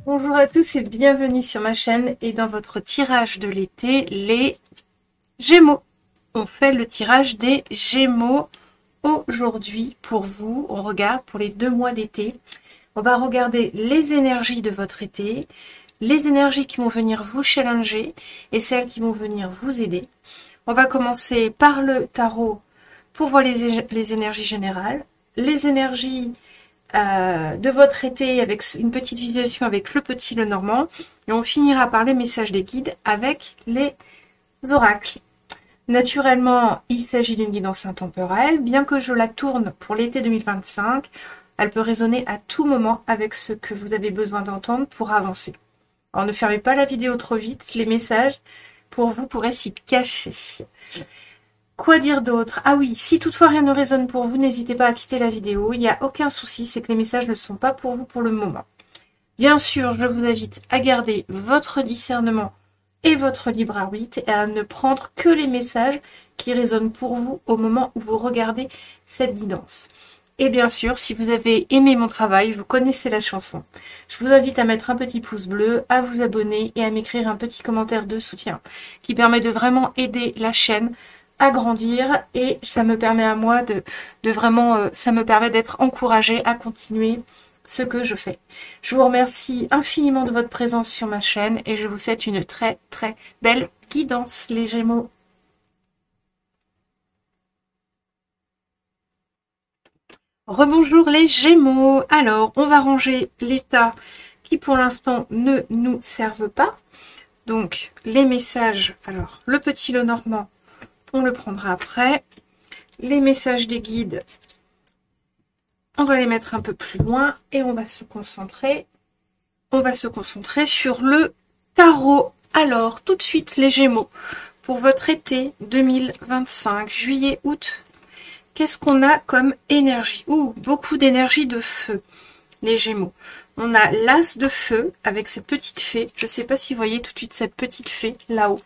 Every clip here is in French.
Bonjour à tous et bienvenue sur ma chaîne et dans votre tirage de l'été, les Gémeaux. On fait le tirage des Gémeaux aujourd'hui pour vous. On regarde pour les 2 mois d'été. On va regarder les énergies de votre été, les énergies qui vont venir vous challenger et celles qui vont venir vous aider. On va commencer par le tarot pour voir les énergies générales, les énergies de votre été avec une petite visualisation avec le petit Lenormand et on finira par les messages des guides avec les oracles. Naturellement, il s'agit d'une guidance intemporelle, bien que je la tourne pour l'été 2025, elle peut résonner à tout moment avec ce que vous avez besoin d'entendre pour avancer. Alors ne fermez pas la vidéo trop vite, les messages pour vous pourraient s'y cacher. Quoi dire d'autre? Ah oui, si toutefois rien ne résonne pour vous, n'hésitez pas à quitter la vidéo. Il n'y a aucun souci, c'est que les messages ne sont pas pour vous pour le moment. Bien sûr, je vous invite à garder votre discernement et votre libre arbitre et à ne prendre que les messages qui résonnent pour vous au moment où vous regardez cette guidance. Et bien sûr, si vous avez aimé mon travail, vous connaissez la chanson. Je vous invite à mettre un petit pouce bleu, à vous abonner et à m'écrire un petit commentaire de soutien qui permet de vraiment aider la chaîne à grandir et ça me permet à moi de vraiment, ça me permet d'être encouragée à continuer ce que je fais. Je vous remercie infiniment de votre présence sur ma chaîne et je vous souhaite une très très belle guidance les Gémeaux. Rebonjour les Gémeaux. Alors, on va ranger l'état qui pour l'instant ne nous servent pas. Donc, les messages, alors le petit Lenormand, on le prendra après. Les messages des guides, on va les mettre un peu plus loin et on va se concentrer. On va se concentrer sur le tarot. Alors, tout de suite, les Gémeaux, pour votre été 2025, juillet-août, qu'est-ce qu'on a comme énergie? Beaucoup d'énergie de feu, les Gémeaux. On a l'as de feu avec cette petite fée. Je ne sais pas si vous voyez tout de suite cette petite fée là-haut.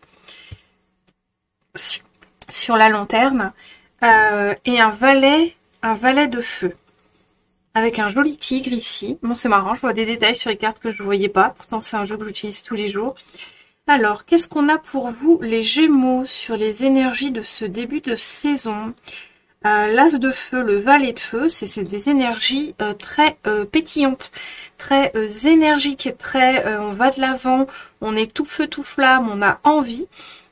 Sur la lanterne et un valet de feu avec un joli tigre ici. Bon, c'est marrant, je vois des détails sur les cartes que je ne voyais pas, pourtant c'est un jeu que j'utilise tous les jours. Alors, qu'est-ce qu'on a pour vous les Gémeaux sur les énergies de ce début de saison? L'as de feu, le valet de feu, c'est des énergies très pétillantes, très énergiques, très on va de l'avant, on est tout feu tout flamme, on a envie.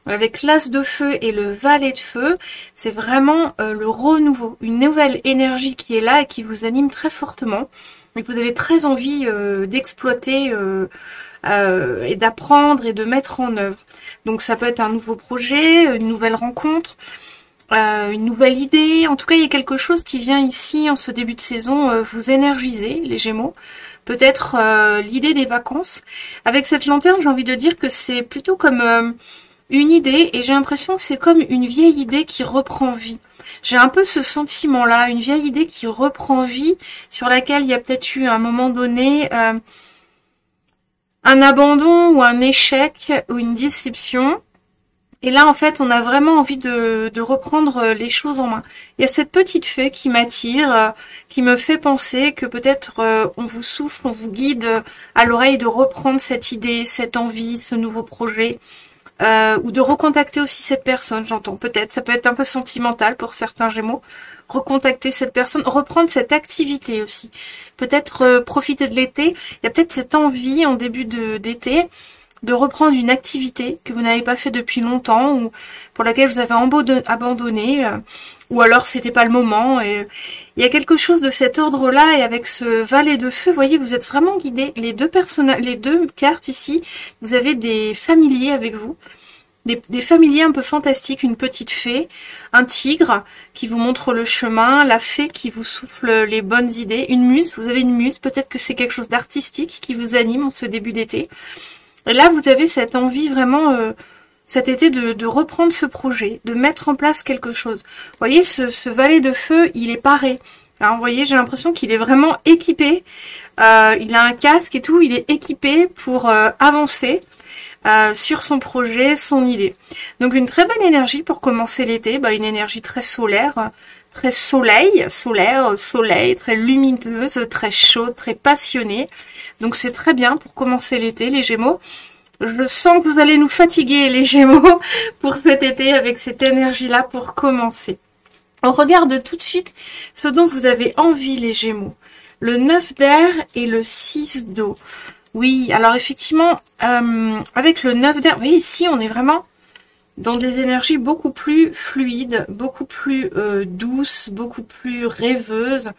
Avec l'as de feu et le valet de feu, c'est vraiment le renouveau, une nouvelle énergie qui est là et qui vous anime très fortement et que vous avez très envie d'exploiter et d'apprendre et de mettre en œuvre. Donc ça peut être un nouveau projet, une nouvelle rencontre, une nouvelle idée. En tout cas, il y a quelque chose qui vient ici en ce début de saison vous énergiser, les Gémeaux. Peut-être l'idée des vacances. Avec cette lanterne, j'ai envie de dire que c'est plutôt comme une idée, et j'ai l'impression que c'est comme une vieille idée qui reprend vie. J'ai un peu ce sentiment-là, une vieille idée qui reprend vie, sur laquelle il y a peut-être eu à un moment donné un abandon ou un échec ou une déception. Et là, en fait, on a vraiment envie de reprendre les choses en main. Il y a cette petite fée qui m'attire, qui me fait penser que peut-être on vous souffle, on vous guide à l'oreille de reprendre cette idée, cette envie, ce nouveau projet. Ou de recontacter aussi cette personne, j'entends peut-être, ça peut être un peu sentimental pour certains Gémeaux, recontacter cette personne, reprendre cette activité aussi, peut-être profiter de l'été, il y a peut-être cette envie en début d'été de reprendre une activité que vous n'avez pas fait depuis longtemps ou pour laquelle vous avez abandonné ou alors c'était pas le moment. Et il y a quelque chose de cet ordre-là et avec ce valet de feu, vous voyez, vous êtes vraiment guidés. Les deux cartes ici, vous avez des familiers avec vous. Des familiers un peu fantastiques, une petite fée, un tigre qui vous montre le chemin, la fée qui vous souffle les bonnes idées, une muse, vous avez une muse, peut-être que c'est quelque chose d'artistique qui vous anime en ce début d'été. Et là, vous avez cette envie vraiment cet été de reprendre ce projet, de mettre en place quelque chose. Vous voyez, ce valet de feu, il est paré. Alors, vous voyez, j'ai l'impression qu'il est vraiment équipé. Il a un casque et tout, il est équipé pour avancer sur son projet, son idée. Donc une très bonne énergie pour commencer l'été, une énergie très solaire, très soleil, très lumineuse, très chaude, très passionnée. Donc c'est très bien pour commencer l'été, les Gémeaux. Je sens que vous allez nous fatiguer, les Gémeaux, pour cet été avec cette énergie-là pour commencer. On regarde tout de suite ce dont vous avez envie, les Gémeaux. Le 9 d'air et le 6 d'eau. Oui, alors effectivement, avec le 9 d'air, vous voyez ici, on est vraiment dans des énergies beaucoup plus fluides, beaucoup plus douces, beaucoup plus rêveuses.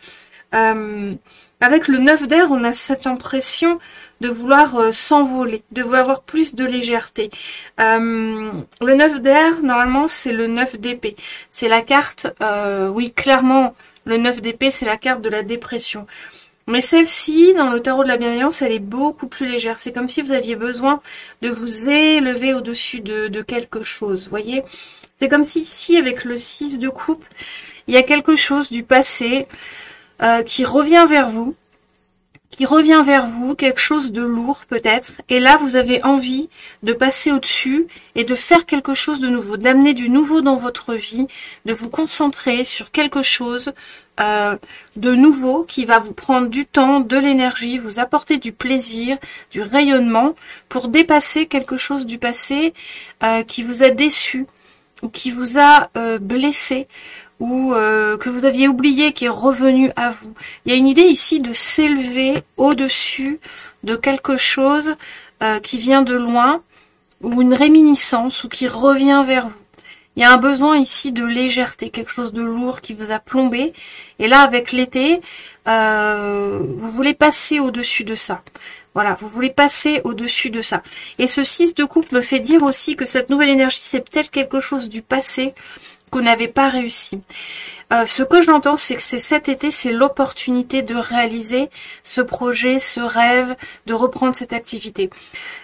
Avec le 9 d'air, on a cette impression de vouloir s'envoler, de vouloir avoir plus de légèreté. Le 9 d'air, normalement, c'est le 9 d'épée. C'est la carte, oui, clairement, le 9 d'épée, c'est la carte de la dépression. Mais celle-ci, dans le tarot de la bienveillance, elle est beaucoup plus légère. C'est comme si vous aviez besoin de vous élever au-dessus de quelque chose, vous voyez. C'est comme si ici, avec le 6 de coupe, il y a quelque chose du passé qui revient vers vous. Quelque chose de lourd peut-être. Et là, vous avez envie de passer au-dessus et de faire quelque chose de nouveau, d'amener du nouveau dans votre vie, de vous concentrer sur quelque chose de nouveau qui va vous prendre du temps, de l'énergie, vous apporter du plaisir, du rayonnement pour dépasser quelque chose du passé qui vous a déçu ou qui vous a blessé ou que vous aviez oublié qui est revenu à vous. Il y a une idée ici de s'élever au-dessus de quelque chose qui vient de loin ou une réminiscence ou qui revient vers vous. Il y a un besoin ici de légèreté, quelque chose de lourd qui vous a plombé. Et là, avec l'été, vous voulez passer au-dessus de ça. Voilà, vous voulez passer au-dessus de ça. Et ce 6 de coupe me fait dire aussi que cette nouvelle énergie, c'est peut-être quelque chose du passé que vous n'avez pas réussi. Ce que j'entends, c'est que cet été, c'est l'opportunité de réaliser ce projet, ce rêve, de reprendre cette activité.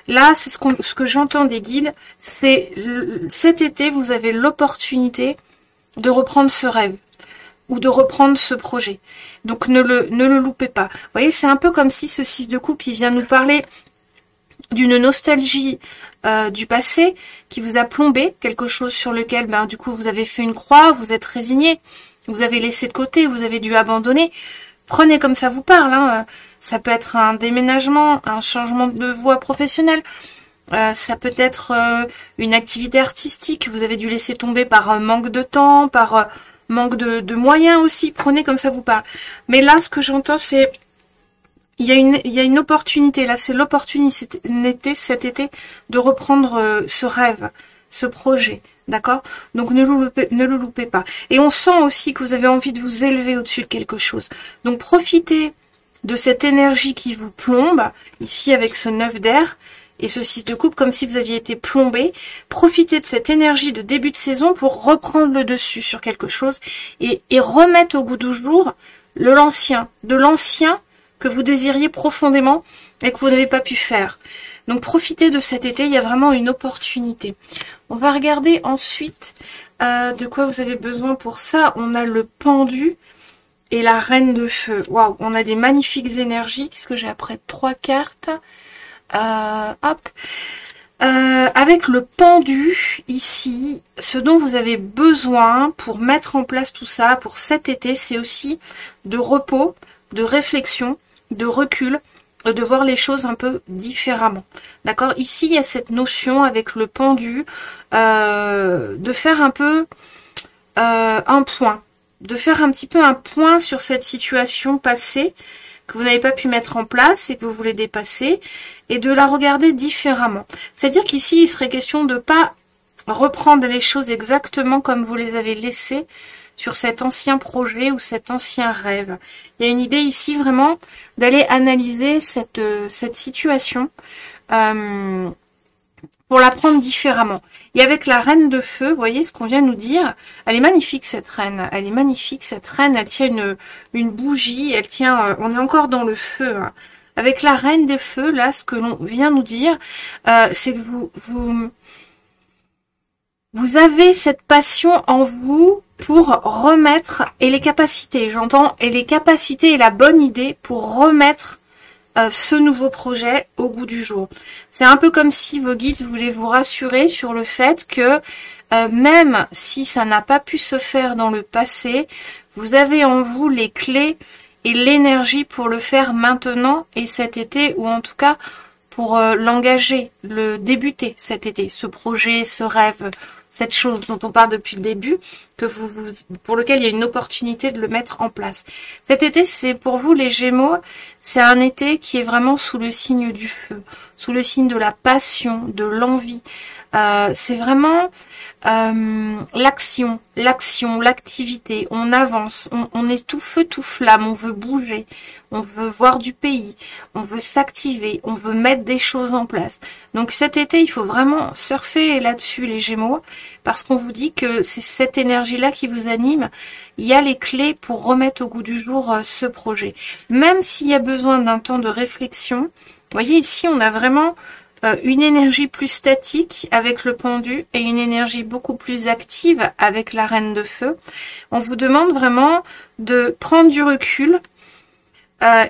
Là, c'est ce que j'entends des guides, c'est cet été, vous avez l'opportunité de reprendre ce rêve ou de reprendre ce projet. Donc, ne le loupez pas. Vous voyez, c'est un peu comme si ce 6 de coupe, il vient nous parler d'une nostalgie du passé qui vous a plombé, quelque chose sur lequel, du coup, vous avez fait une croix, vous êtes résigné, vous avez laissé de côté, vous avez dû abandonner. Prenez comme ça vous parle. Hein. Ça peut être un déménagement, un changement de voie professionnelle. Ça peut être une activité artistique. Vous avez dû laisser tomber par manque de temps, par manque de moyens aussi. Prenez comme ça vous parle. Mais là, ce que j'entends, c'est il y a une opportunité. Là, c'est l'opportunité cet été de reprendre ce rêve, ce projet. D'accord? Donc ne le loupez pas. Et on sent aussi que vous avez envie de vous élever au-dessus de quelque chose. Donc profitez de cette énergie qui vous plombe, ici avec ce 9 d'air et ce 6 de coupe, comme si vous aviez été plombé. Profitez de cette énergie de début de saison pour reprendre le dessus sur quelque chose et remettre au goût du jour de l'ancien que vous désiriez profondément et que vous n'avez pas pu faire. Donc profitez de cet été, il y a vraiment une opportunité. On va regarder ensuite de quoi vous avez besoin pour ça. On a le pendu et la reine de feu. Waouh, on a des magnifiques énergies. Qu'est-ce que j'ai après? 3 cartes. Hop. Avec le pendu ici, ce dont vous avez besoin pour mettre en place tout ça, pour cet été, c'est aussi de repos, de réflexion, de recul, de voir les choses un peu différemment. D'accord? Ici, il y a cette notion avec le pendu de faire un peu un point. De faire un petit peu un point sur cette situation passée que vous n'avez pas pu mettre en place et que vous voulez dépasser et de la regarder différemment. C'est-à-dire qu'ici, il serait question de ne pas reprendre les choses exactement comme vous les avez laissées sur cet ancien projet ou cet ancien rêve. Il y a une idée ici vraiment d'aller analyser cette situation pour la prendre différemment. Et avec la reine de feu, vous voyez ce qu'on vient nous dire, elle est magnifique cette reine, elle est magnifique cette reine, elle tient une bougie, elle tient, on est encore dans le feu, hein. avec la reine des feux, là, ce que l'on vient nous dire, c'est que vous avez cette passion en vous pour remettre, et les capacités, j'entends, et les capacités et la bonne idée pour remettre ce nouveau projet au goût du jour. C'est un peu comme si vos guides voulaient vous rassurer sur le fait que même si ça n'a pas pu se faire dans le passé, vous avez en vous les clés et l'énergie pour le faire maintenant et cet été, ou en tout cas pour l'engager, le débuter cet été, ce projet, ce rêve, cette chose dont on parle depuis le début, que pour lequel il y a une opportunité de le mettre en place. Cet été, c'est pour vous les Gémeaux, c'est un été qui est vraiment sous le signe du feu, sous le signe de la passion, de l'envie. C'est vraiment l'action, l'activité, on avance, on est tout feu, tout flamme, on veut bouger, on veut voir du pays, on veut s'activer, on veut mettre des choses en place. Donc cet été, il faut vraiment surfer là-dessus les Gémeaux, parce qu'on vous dit que c'est cette énergie-là qui vous anime. Il y a les clés pour remettre au goût du jour ce projet. Même s'il y a besoin d'un temps de réflexion, vous voyez ici, on a vraiment une énergie plus statique avec le pendu et une énergie beaucoup plus active avec la reine de feu. On vous demande vraiment de prendre du recul,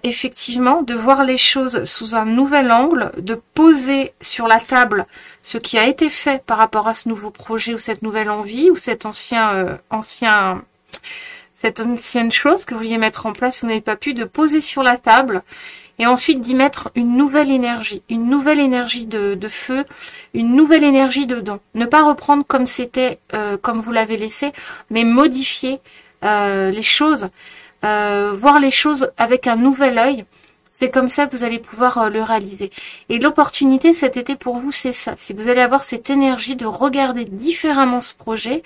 effectivement, de voir les choses sous un nouvel angle, de poser sur la table ce qui a été fait par rapport à ce nouveau projet ou cette nouvelle envie ou cette ancienne chose que vous vouliez mettre en place, vous n'avez pas pu, de poser sur la table et ensuite d'y mettre une nouvelle énergie de feu, une nouvelle énergie dedans. Ne pas reprendre comme c'était, comme vous l'avez laissé, mais modifier les choses, voir les choses avec un nouvel œil. C'est comme ça que vous allez pouvoir le réaliser. Et l'opportunité cet été pour vous, c'est ça. Si vous allez avoir cette énergie de regarder différemment ce projet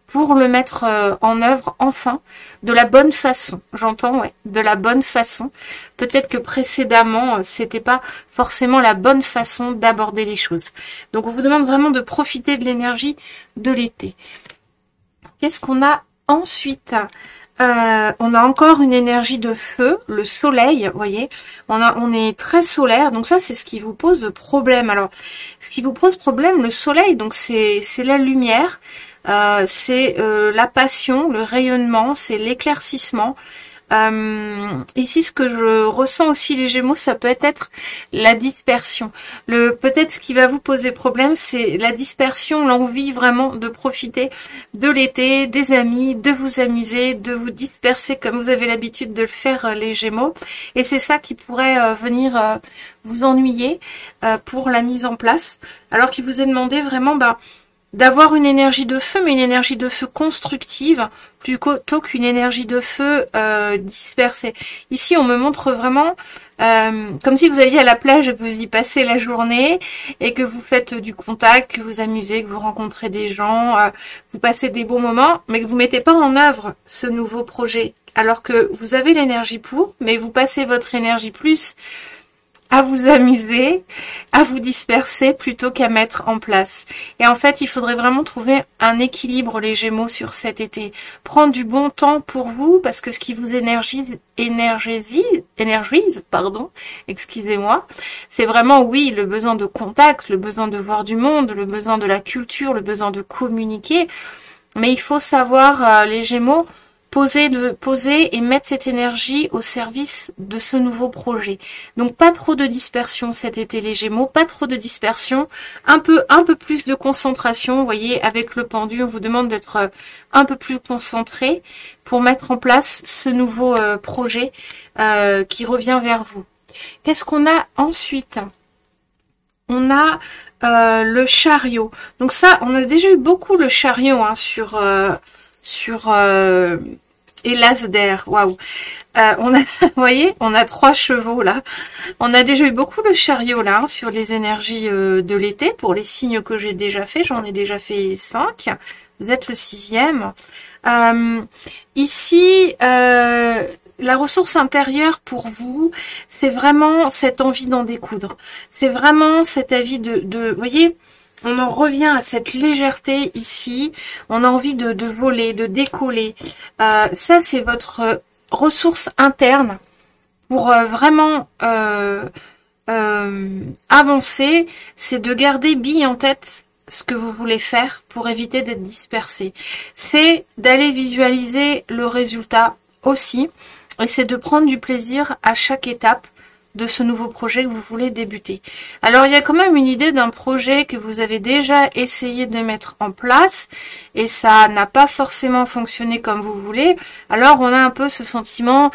pour le mettre en œuvre enfin de la bonne façon. J'entends, ouais, de la bonne façon. Peut-être que précédemment, c'était pas forcément la bonne façon d'aborder les choses. Donc on vous demande vraiment de profiter de l'énergie de l'été. Qu'est-ce qu'on a ensuite ? On a encore une énergie de feu, le soleil, vous voyez, on est très solaire, donc ça c'est ce qui vous pose problème. Alors, ce qui vous pose problème, le soleil, donc c'est la lumière, c'est la passion, le rayonnement, c'est l'éclaircissement. Ici, ce que je ressens aussi les Gémeaux, ça peut être la dispersion. Peut-être ce qui va vous poser problème, c'est la dispersion, l'envie vraiment de profiter de l'été, des amis, de vous amuser, de vous disperser comme vous avez l'habitude de le faire les Gémeaux. Et c'est ça qui pourrait venir vous ennuyer pour la mise en place. Alors qu'il vous est demandé vraiment d'avoir une énergie de feu, mais une énergie de feu constructive, plutôt qu'une énergie de feu dispersée. Ici, on me montre vraiment comme si vous alliez à la plage et que vous y passez la journée et que vous faites du contact, que vous amusez, que vous rencontrez des gens, vous passez des bons moments, mais que vous mettez pas en œuvre ce nouveau projet. Alors que vous avez l'énergie pour, mais vous passez votre énergie plus à vous amuser, à vous disperser plutôt qu'à mettre en place. Et en fait, il faudrait vraiment trouver un équilibre les Gémeaux sur cet été. Prendre du bon temps pour vous parce que ce qui vous énergise, excusez-moi, c'est vraiment, oui, le besoin de contact, le besoin de voir du monde, le besoin de la culture, le besoin de communiquer. Mais il faut savoir, les Gémeaux, poser et mettre cette énergie au service de ce nouveau projet. Donc pas trop de dispersion cet été les Gémeaux, pas trop de dispersion, un peu plus de concentration. Vous voyez, avec le pendu, on vous demande d'être un peu plus concentré pour mettre en place ce nouveau projet qui revient vers vous. Qu'est-ce qu'on a ensuite ? On a le chariot. Donc ça, on a déjà eu beaucoup le chariot hein, sur Hélas d'air, waouh. Vous voyez, on a 3 chevaux là. On a déjà eu beaucoup le chariot là hein, sur les énergies de l'été pour les signes que j'ai déjà fait. J'en ai déjà fait 5. Vous êtes le 6e. Ici, la ressource intérieure pour vous, c'est vraiment cette envie d'en découdre. C'est vraiment cette envie vous voyez, on en revient à cette légèreté ici. On a envie de voler, de décoller. Ça, c'est votre ressource interne pour vraiment avancer, c'est de garder bien en tête ce que vous voulez faire pour éviter d'être dispersé. C'est d'aller visualiser le résultat aussi, et c'est de prendre du plaisir à chaque étape de ce nouveau projet que vous voulez débuter. Alors il y a quand même une idée d'un projet que vous avez déjà essayé de mettre en place et ça n'a pas forcément fonctionné comme vous voulez. Alors on a un peu ce sentiment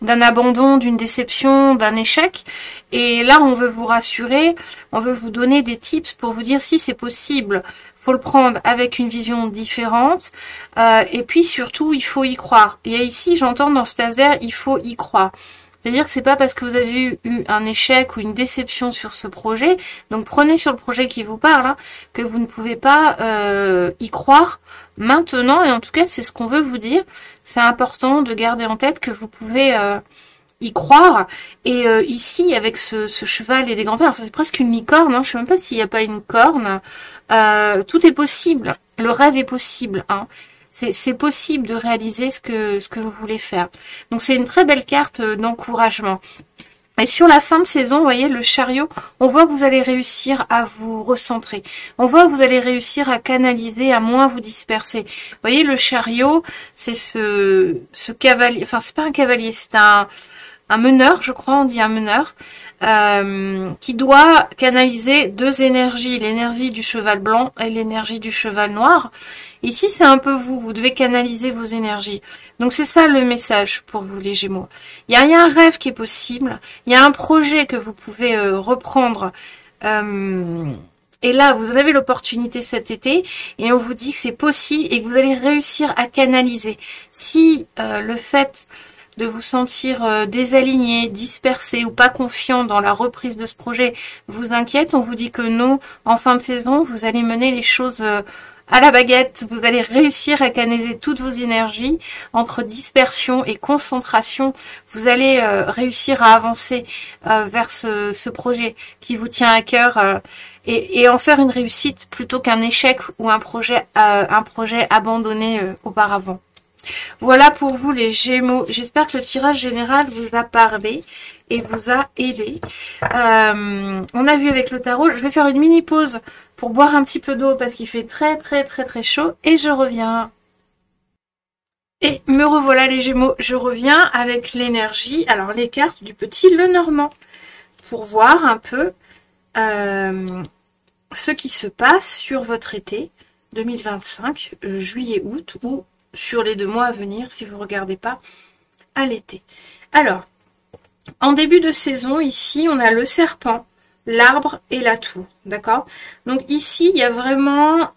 d'un abandon, d'une déception, d'un échec. Et là on veut vous rassurer, on veut vous donner des tips pour vous dire si c'est possible. Faut le prendre avec une vision différente et puis surtout il faut y croire. Il y a ici, j'entends dans ce laser, il faut y croire. C'est-à-dire que c'est pas parce que vous avez eu un échec ou une déception sur ce projet, donc prenez sur le projet qui vous parle, hein, que vous ne pouvez pas y croire maintenant, et en tout cas c'est ce qu'on veut vous dire. C'est important de garder en tête que vous pouvez y croire. Et ici, avec ce cheval et des grands airs, alors c'est presque une licorne, hein, je sais même pas s'il n'y a pas une corne, tout est possible, le rêve est possible, hein. C'est possible de réaliser ce que vous voulez faire. Donc c'est une très belle carte d'encouragement. Et sur la fin de saison, vous voyez, le chariot, on voit que vous allez réussir à vous recentrer. On voit que vous allez réussir à canaliser, à moins vous disperser. Vous voyez, le chariot, c'est ce cavalier, enfin c'est pas un cavalier, c'est un meneur, je crois, on dit un meneur, qui doit canaliser deux énergies, l'énergie du cheval blanc et l'énergie du cheval noir. Ici, c'est un peu vous devez canaliser vos énergies. Donc, c'est ça le message pour vous, les Gémeaux. Il y a un rêve qui est possible, il y a un projet que vous pouvez reprendre. Et là, vous en avez l'opportunité cet été, et on vous dit que c'est possible et que vous allez réussir à canaliser. Si le fait de vous sentir désaligné, dispersé ou pas confiant dans la reprise de ce projet vous inquiète, on vous dit que non, en fin de saison, vous allez mener les choses à la baguette, vous allez réussir à canaliser toutes vos énergies entre dispersion et concentration. Vous allez réussir à avancer vers ce projet qui vous tient à cœur et en faire une réussite plutôt qu'un échec ou un projet abandonné auparavant. Voilà pour vous les Gémeaux. J'espère que le tirage général vous a parlé et vous a aidé. On a vu avec le tarot. Je vais faire une mini pause pour boire un petit peu d'eau parce qu'il fait très chaud et je reviens. Et me revoilà les Gémeaux. Je reviens avec l'énergie. Alors les cartes du petit Lenormand pour voir un peu ce qui se passe sur votre été 2025, juillet-août ou sur les 2 mois à venir, si vous ne regardez pas à l'été. Alors, en début de saison, ici, on a le serpent, l'arbre et la tour, d'accord? Donc ici, il y a vraiment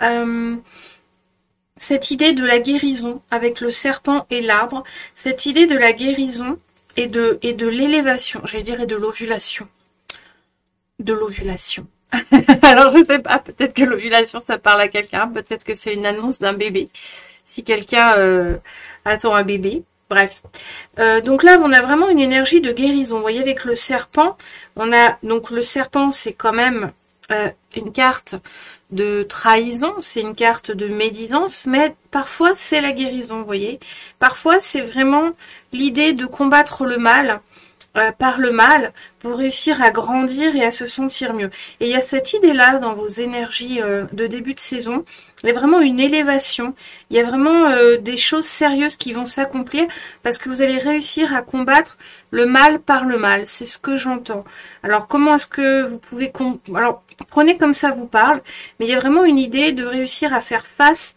cette idée de la guérison avec le serpent et l'arbre, cette idée de la guérison et de l'élévation, j'allais dire, et de l'ovulation. De l'ovulation. Alors, je ne sais pas, peut-être que l'ovulation, ça parle à quelqu'un, peut-être que c'est une annonce d'un bébé. Si quelqu'un attend un bébé, bref. Donc là, on a vraiment une énergie de guérison. Vous voyez, avec le serpent, on a donc le serpent, c'est quand même une carte de trahison, c'est une carte de médisance, mais parfois c'est la guérison, vous voyez. Parfois, c'est vraiment l'idée de combattre le mal par le mal pour réussir à grandir et à se sentir mieux. Et il y a cette idée-là dans vos énergies de début de saison. Il y a vraiment une élévation. Il y a vraiment des choses sérieuses qui vont s'accomplir parce que vous allez réussir à combattre le mal par le mal. C'est ce que j'entends. Alors, comment est-ce que vous pouvez... Alors, prenez comme ça vous parle. Mais il y a vraiment une idée de réussir à faire face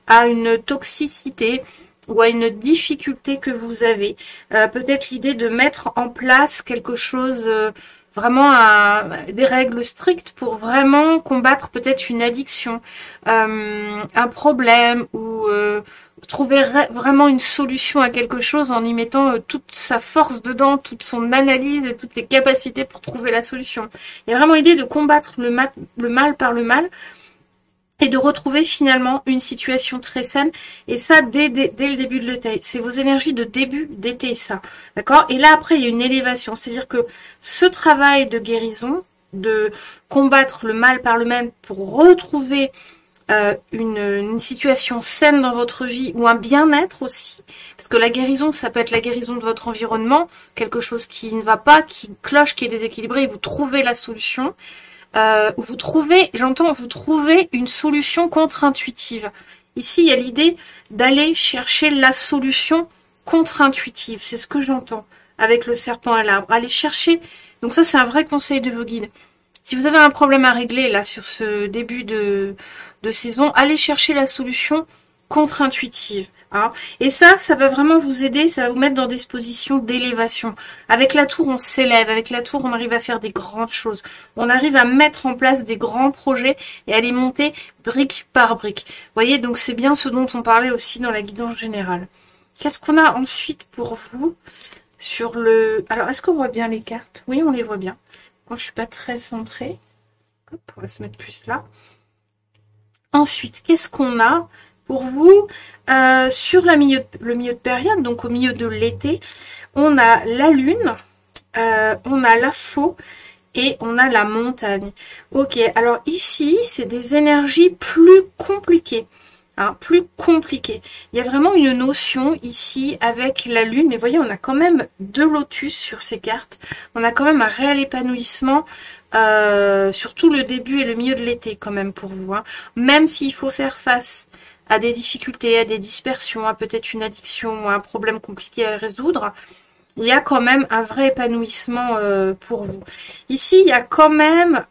à une toxicité ou à une difficulté que vous avez. Peut-être l'idée de mettre en place quelque chose, vraiment des règles strictes pour vraiment combattre peut-être une addiction, un problème ou trouver vraiment une solution à quelque chose en y mettant toute sa force dedans, toute son analyse et toutes ses capacités pour trouver la solution. Il y a vraiment l'idée de combattre le mal par le mal, et de retrouver finalement une situation très saine. Et ça, dès le début de l'été. C'est vos énergies de début d'été, ça. D'accord? Et là, après, il y a une élévation. C'est-à-dire que ce travail de guérison, de combattre le mal par le mal pour retrouver une situation saine dans votre vie ou un bien-être aussi. Parce que la guérison, ça peut être la guérison de votre environnement, quelque chose qui ne va pas, qui cloche, qui est déséquilibré, et vous trouvez la solution. Vous trouvez une solution contre-intuitive. Ici, il y a l'idée d'aller chercher la solution contre-intuitive. C'est ce que j'entends avec le serpent à l'arbre. Allez chercher. Donc ça, c'est un vrai conseil de vos guides. Si vous avez un problème à régler là sur ce début de saison, allez chercher la solution contre-intuitive. Hein. Et ça va vraiment vous aider, ça va vous mettre dans des positions d'élévation. Avec la tour, on s'élève. Avec la tour, on arrive à faire des grandes choses. On arrive à mettre en place des grands projets et à les monter brique par brique. Vous voyez, donc c'est bien ce dont on parlait aussi dans la guidance générale. Qu'est-ce qu'on a ensuite pour vous sur le... Alors, est-ce qu'on voit bien les cartes? Oui, on les voit bien. Moi, je suis pas très centrée. Hop, on va se mettre plus là. Ensuite, qu'est-ce qu'on a pour vous sur le milieu de période, donc au milieu de l'été? On a la lune, on a la faux et on a la montagne. Ok, alors ici, c'est des énergies plus compliquées. Hein, plus compliquées. Il y a vraiment une notion ici avec la lune. Mais vous voyez, on a quand même deux lotus sur ces cartes. On a quand même un réel épanouissement. Surtout le début et le milieu de l'été quand même pour vous. Hein. Même s'il faut faire face à des difficultés, à des dispersions, à peut-être une addiction, à un problème compliqué à résoudre, il y a quand même un vrai épanouissement pour vous. Ici, il y a quand même,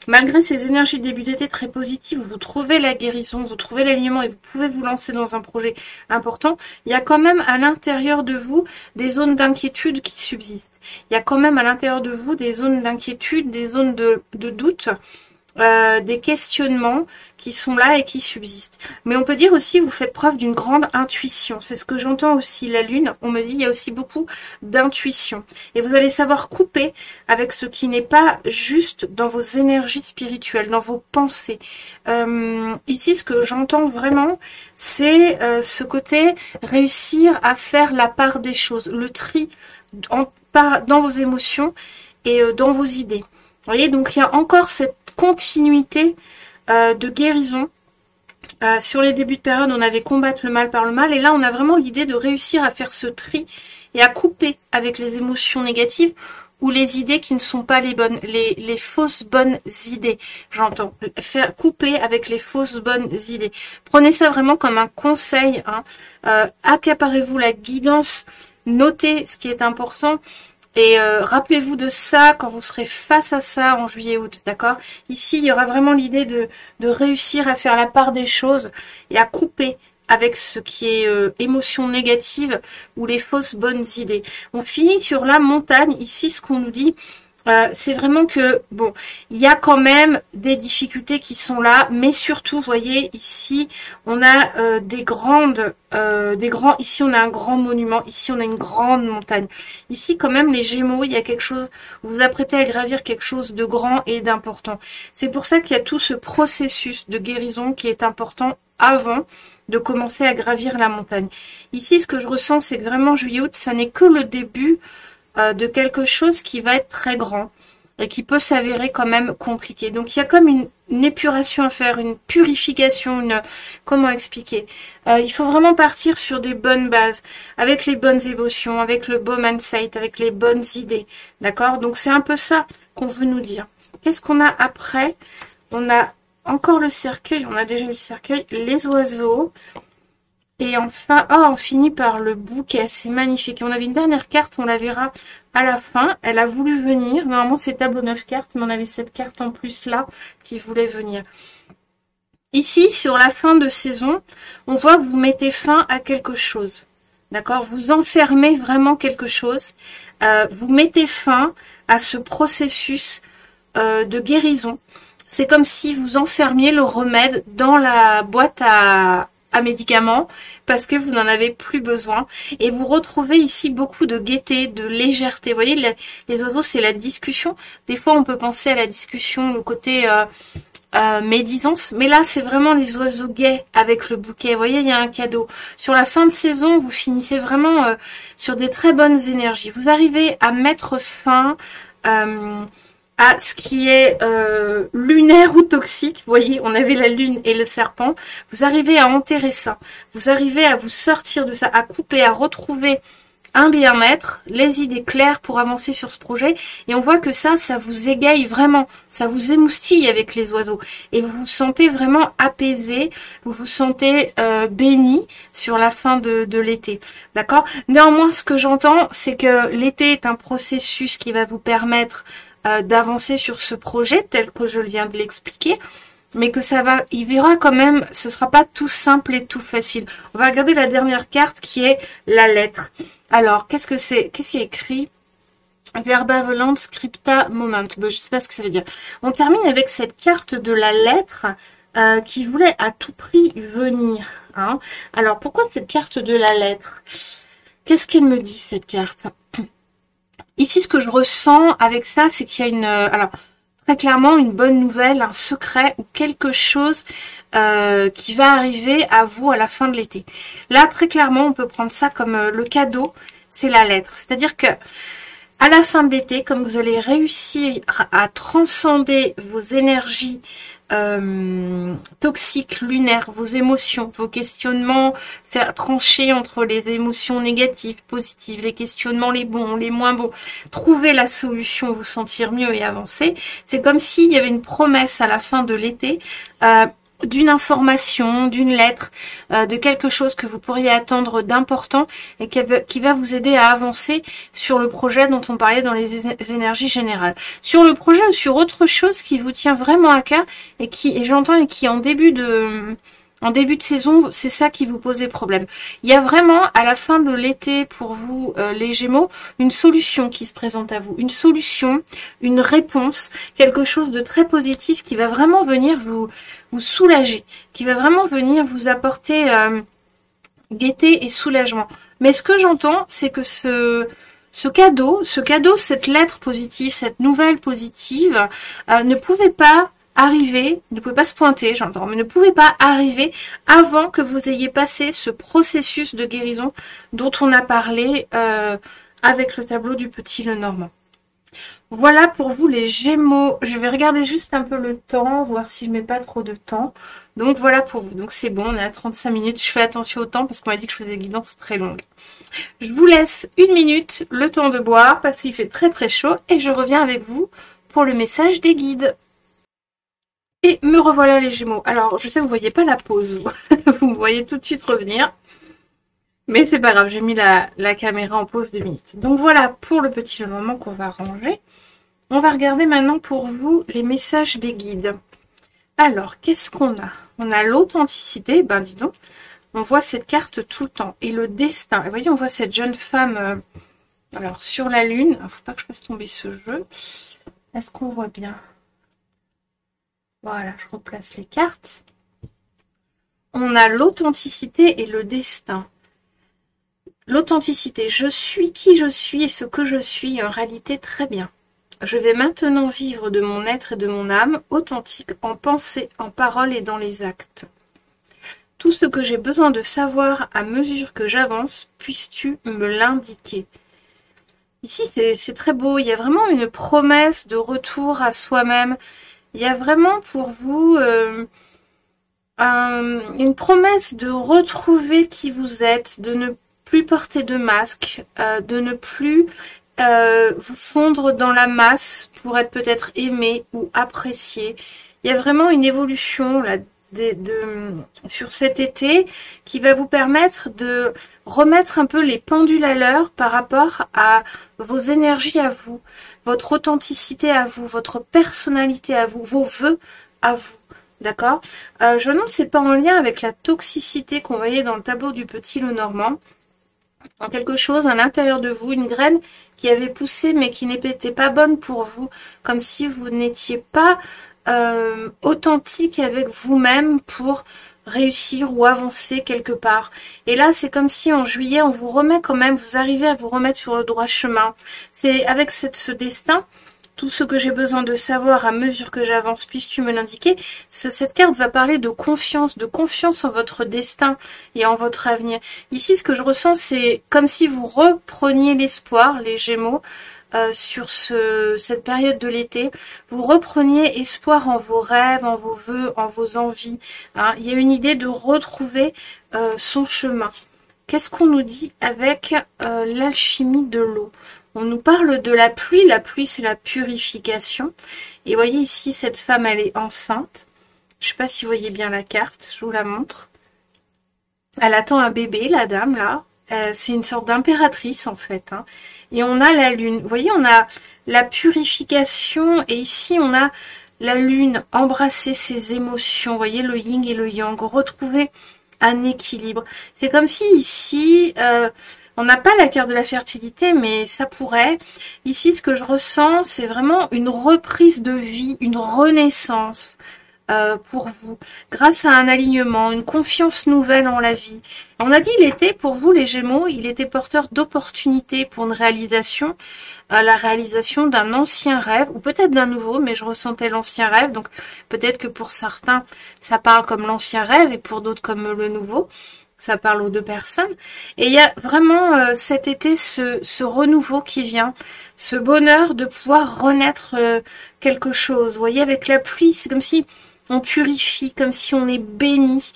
malgré ces énergies de début d'été très positives, vous trouvez la guérison, vous trouvez l'alignement et vous pouvez vous lancer dans un projet important, il y a quand même à l'intérieur de vous des zones d'inquiétude qui subsistent. Il y a quand même à l'intérieur de vous des zones d'inquiétude, des zones de doute, des questionnements qui sont là et qui subsistent. Mais on peut dire aussi vous faites preuve d'une grande intuition. C'est ce que j'entends aussi. La lune, on me dit il y a aussi beaucoup d'intuition. Et vous allez savoir couper avec ce qui n'est pas juste dans vos énergies spirituelles, dans vos pensées. Ici, ce que j'entends vraiment, c'est ce côté réussir à faire la part des choses, le tri dans vos émotions et dans vos idées. Vous voyez, donc il y a encore cette continuité de guérison. Sur les débuts de période, on avait combattre le mal par le mal. Et là, on a vraiment l'idée de réussir à faire ce tri et à couper avec les émotions négatives ou les idées qui ne sont pas les bonnes, les fausses bonnes idées. J'entends. Faire couper avec les fausses bonnes idées. Prenez ça vraiment comme un conseil. Hein. Accaparez-vous la guidance. Notez ce qui est important. Et rappelez-vous de ça quand vous serez face à ça en juillet-août, d'accord? Ici, il y aura vraiment l'idée de réussir à faire la part des choses et à couper avec ce qui est émotion négative ou les fausses bonnes idées. On finit sur la montagne. Ici, ce qu'on nous dit, c'est vraiment que, bon, il y a quand même des difficultés qui sont là, mais surtout, vous voyez, ici, on a ici, on a un grand monument, ici, on a une grande montagne. Ici, quand même, les Gémeaux, il y a quelque chose, vous vous apprêtez à gravir quelque chose de grand et d'important. C'est pour ça qu'il y a tout ce processus de guérison qui est important avant de commencer à gravir la montagne. Ici, ce que je ressens, c'est que vraiment, juillet-août, ça n'est que le début de quelque chose qui va être très grand et qui peut s'avérer quand même compliqué. Donc il y a comme une épuration à faire, une purification, comment expliquer, il faut vraiment partir sur des bonnes bases, avec les bonnes émotions, avec le bon mindset, avec les bonnes idées, d'accord? Donc c'est un peu ça qu'on veut nous dire. Qu'est-ce qu'on a après? On a encore le cercueil, on a déjà eu le cercueil, les oiseaux. Et enfin, on finit par le bouquet, c'est magnifique. On avait une dernière carte, on la verra à la fin. Elle a voulu venir. Normalement, c'est tableau 9 cartes, mais on avait cette carte en plus là qui voulait venir. Ici, sur la fin de saison, on voit que vous mettez fin à quelque chose. D'accord? Vous enfermez vraiment quelque chose. Vous mettez fin à ce processus de guérison. C'est comme si vous enfermiez le remède dans la boîte à médicaments parce que vous n'en avez plus besoin et vous retrouvez ici beaucoup de gaieté, de légèreté. Vous voyez, les oiseaux, c'est la discussion. Des fois, on peut penser à la discussion, le côté médisance, mais là, c'est vraiment les oiseaux gais avec le bouquet. Vous voyez, il y a un cadeau. Sur la fin de saison, vous finissez vraiment sur des très bonnes énergies. Vous arrivez à mettre fin à ce qui est lunaire ou toxique. Vous voyez, on avait la lune et le serpent. Vous arrivez à enterrer ça. Vous arrivez à vous sortir de ça, à couper, à retrouver un bien-être, les idées claires pour avancer sur ce projet. Et on voit que ça vous égaye vraiment. Ça vous émoustille avec les oiseaux. Et vous vous sentez vraiment apaisé. Vous vous sentez béni sur la fin de l'été. D'accord? Néanmoins, ce que j'entends, c'est que l'été est un processus qui va vous permettre d'avancer sur ce projet tel que je viens de l'expliquer, mais que il verra quand même, ce sera pas tout simple et tout facile. On va regarder la dernière carte qui est la lettre. Alors, qu'est-ce que c'est? Qu'est-ce qui est écrit? Verba volant scripta moment. Ben, je sais pas ce que ça veut dire. On termine avec cette carte de la lettre qui voulait à tout prix venir. Hein. Alors, pourquoi cette carte de la lettre? Qu'est-ce qu'elle me dit, cette carte? Ici, ce que je ressens avec ça, c'est qu'il y a alors, très clairement, une bonne nouvelle, un secret ou quelque chose qui va arriver à vous à la fin de l'été. Là, très clairement, on peut prendre ça comme le cadeau, c'est la lettre. C'est-à-dire que à la fin de l'été, comme vous allez réussir à transcender vos énergies toxiques, lunaires, vos émotions, vos questionnements, faire trancher entre les émotions négatives, positives, les questionnements, les bons, les moins bons, trouver la solution, vous sentir mieux et avancer. C'est comme s'il y avait une promesse à la fin de l'été d'une information, d'une lettre, de quelque chose que vous pourriez attendre d'important et qui va vous aider à avancer sur le projet dont on parlait dans les énergies générales. Sur le projet ou sur autre chose qui vous tient vraiment à cœur et j'entends et qui en début de saison, c'est ça qui vous posait problème. Il y a vraiment à la fin de l'été pour vous, les Gémeaux, une solution qui se présente à vous. Une solution, une réponse, quelque chose de très positif qui va vraiment venir vous soulager, qui va vraiment venir vous apporter gaieté et soulagement. Mais ce que j'entends, c'est que ce cadeau, cette lettre positive, cette nouvelle positive, ne pouvait pas arriver, ne pouvait pas se pointer, j'entends, mais ne pouvait pas arriver avant que vous ayez passé ce processus de guérison dont on a parlé avec le tableau du Petit Lenormand. Voilà pour vous les Gémeaux. Je vais regarder juste un peu le temps, voir si je mets pas trop de temps. Donc voilà pour vous. Donc c'est bon, on est à 35 minutes. Je fais attention au temps parce qu'on m'a dit que je faisais des guidances très longues. Je vous laisse 1 minute, le temps de boire parce qu'il fait très très chaud et je reviens avec vous pour le message des guides. Et me revoilà les Gémeaux. Alors je sais vous voyez pas la pause, vous me voyez tout de suite revenir. Mais c'est pas grave, j'ai mis la caméra en pause 2 minutes. Donc voilà pour le Petit Lenormand qu'on va ranger. On va regarder maintenant pour vous les messages des guides. Alors, qu'est-ce qu'on a? On a l'authenticité, ben dis donc, on voit cette carte tout le temps. Et le destin, et vous voyez, on voit cette jeune femme, alors sur la lune, il ne faut pas que je fasse tomber ce jeu. Est-ce qu'on voit bien? Voilà, je replace les cartes. On a l'authenticité et le destin. L'authenticité, je suis qui je suis et ce que je suis en réalité très bien. Je vais maintenant vivre de mon être et de mon âme authentique en pensée, en parole et dans les actes. Tout ce que j'ai besoin de savoir à mesure que j'avance, puisses-tu me l'indiquer. Ici, c'est très beau. Il y a vraiment une promesse de retour à soi-même. Il y a vraiment pour vous une promesse de retrouver qui vous êtes, de ne plus porter de masque, de ne plus vous fondre dans la masse pour être peut-être aimé ou apprécié. Il y a vraiment une évolution là, sur cet été qui va vous permettre de remettre un peu les pendules à l'heure par rapport à vos énergies à vous, votre authenticité à vous, votre personnalité à vous, vos vœux à vous. D'accord? Je me demande si c'est pas en lien avec la toxicité qu'on voyait dans le tableau du Petit Lenormand. En quelque chose à l'intérieur de vous, une graine qui avait poussé mais qui n'était pas bonne pour vous, comme si vous n'étiez pas authentique avec vous-même pour réussir ou avancer quelque part. Et là, c'est comme si en juillet, on vous remet quand même, vous arrivez à vous remettre sur le droit chemin. C'est avec ce destin, tout ce que j'ai besoin de savoir à mesure que j'avance, puisses-tu me l'indiquer. Cette carte va parler de confiance en votre destin et en votre avenir. Ici, ce que je ressens, c'est comme si vous repreniez l'espoir, les Gémeaux, sur cette période de l'été. Vous repreniez espoir en vos rêves, en vos vœux, en vos envies. Hein. Il y a une idée de retrouver son chemin. Qu'est-ce qu'on nous dit avec l'alchimie de l'eau? On nous parle de la pluie. La pluie, c'est la purification. Et vous voyez ici, cette femme, elle est enceinte. Je ne sais pas si vous voyez bien la carte. Je vous la montre. Elle attend un bébé, la dame, là. C'est une sorte d'impératrice, en fait. Hein. Et on a la lune. Vous voyez, on a la purification. Et ici, on a la lune, embrasser ses émotions. Vous voyez, le yin et le yang. Retrouver un équilibre. C'est comme si ici... on n'a pas la carte de la fertilité, mais ça pourrait. Ici, ce que je ressens, c'est vraiment une reprise de vie, une renaissance pour vous, grâce à un alignement, une confiance nouvelle en la vie. On a dit l'été, pour vous les Gémeaux, il était porteur d'opportunités pour une réalisation, la réalisation d'un ancien rêve, ou peut-être d'un nouveau, mais je ressentais l'ancien rêve, donc peut-être que pour certains, ça parle comme l'ancien rêve, et pour d'autres comme le nouveau. Ça parle aux deux personnes. Et il y a vraiment cet été ce renouveau qui vient, ce bonheur de pouvoir renaître quelque chose. Vous voyez, avec la pluie, c'est comme si on purifie, comme si on est béni.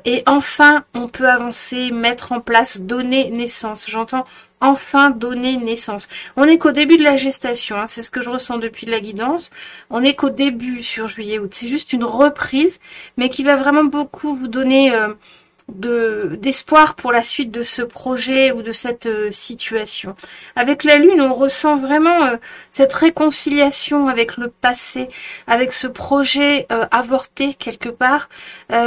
Et enfin, on peut avancer, mettre en place, donner naissance. J'entends enfin donner naissance. On n'est qu'au début de la gestation, hein, c'est ce que je ressens depuis la guidance. On n'est qu'au début sur juillet-août. C'est juste une reprise, mais qui va vraiment beaucoup vous donner... d'espoir pour la suite de ce projet ou de cette situation. Avec la lune, on ressent vraiment cette réconciliation avec le passé, avec ce projet avorté quelque part,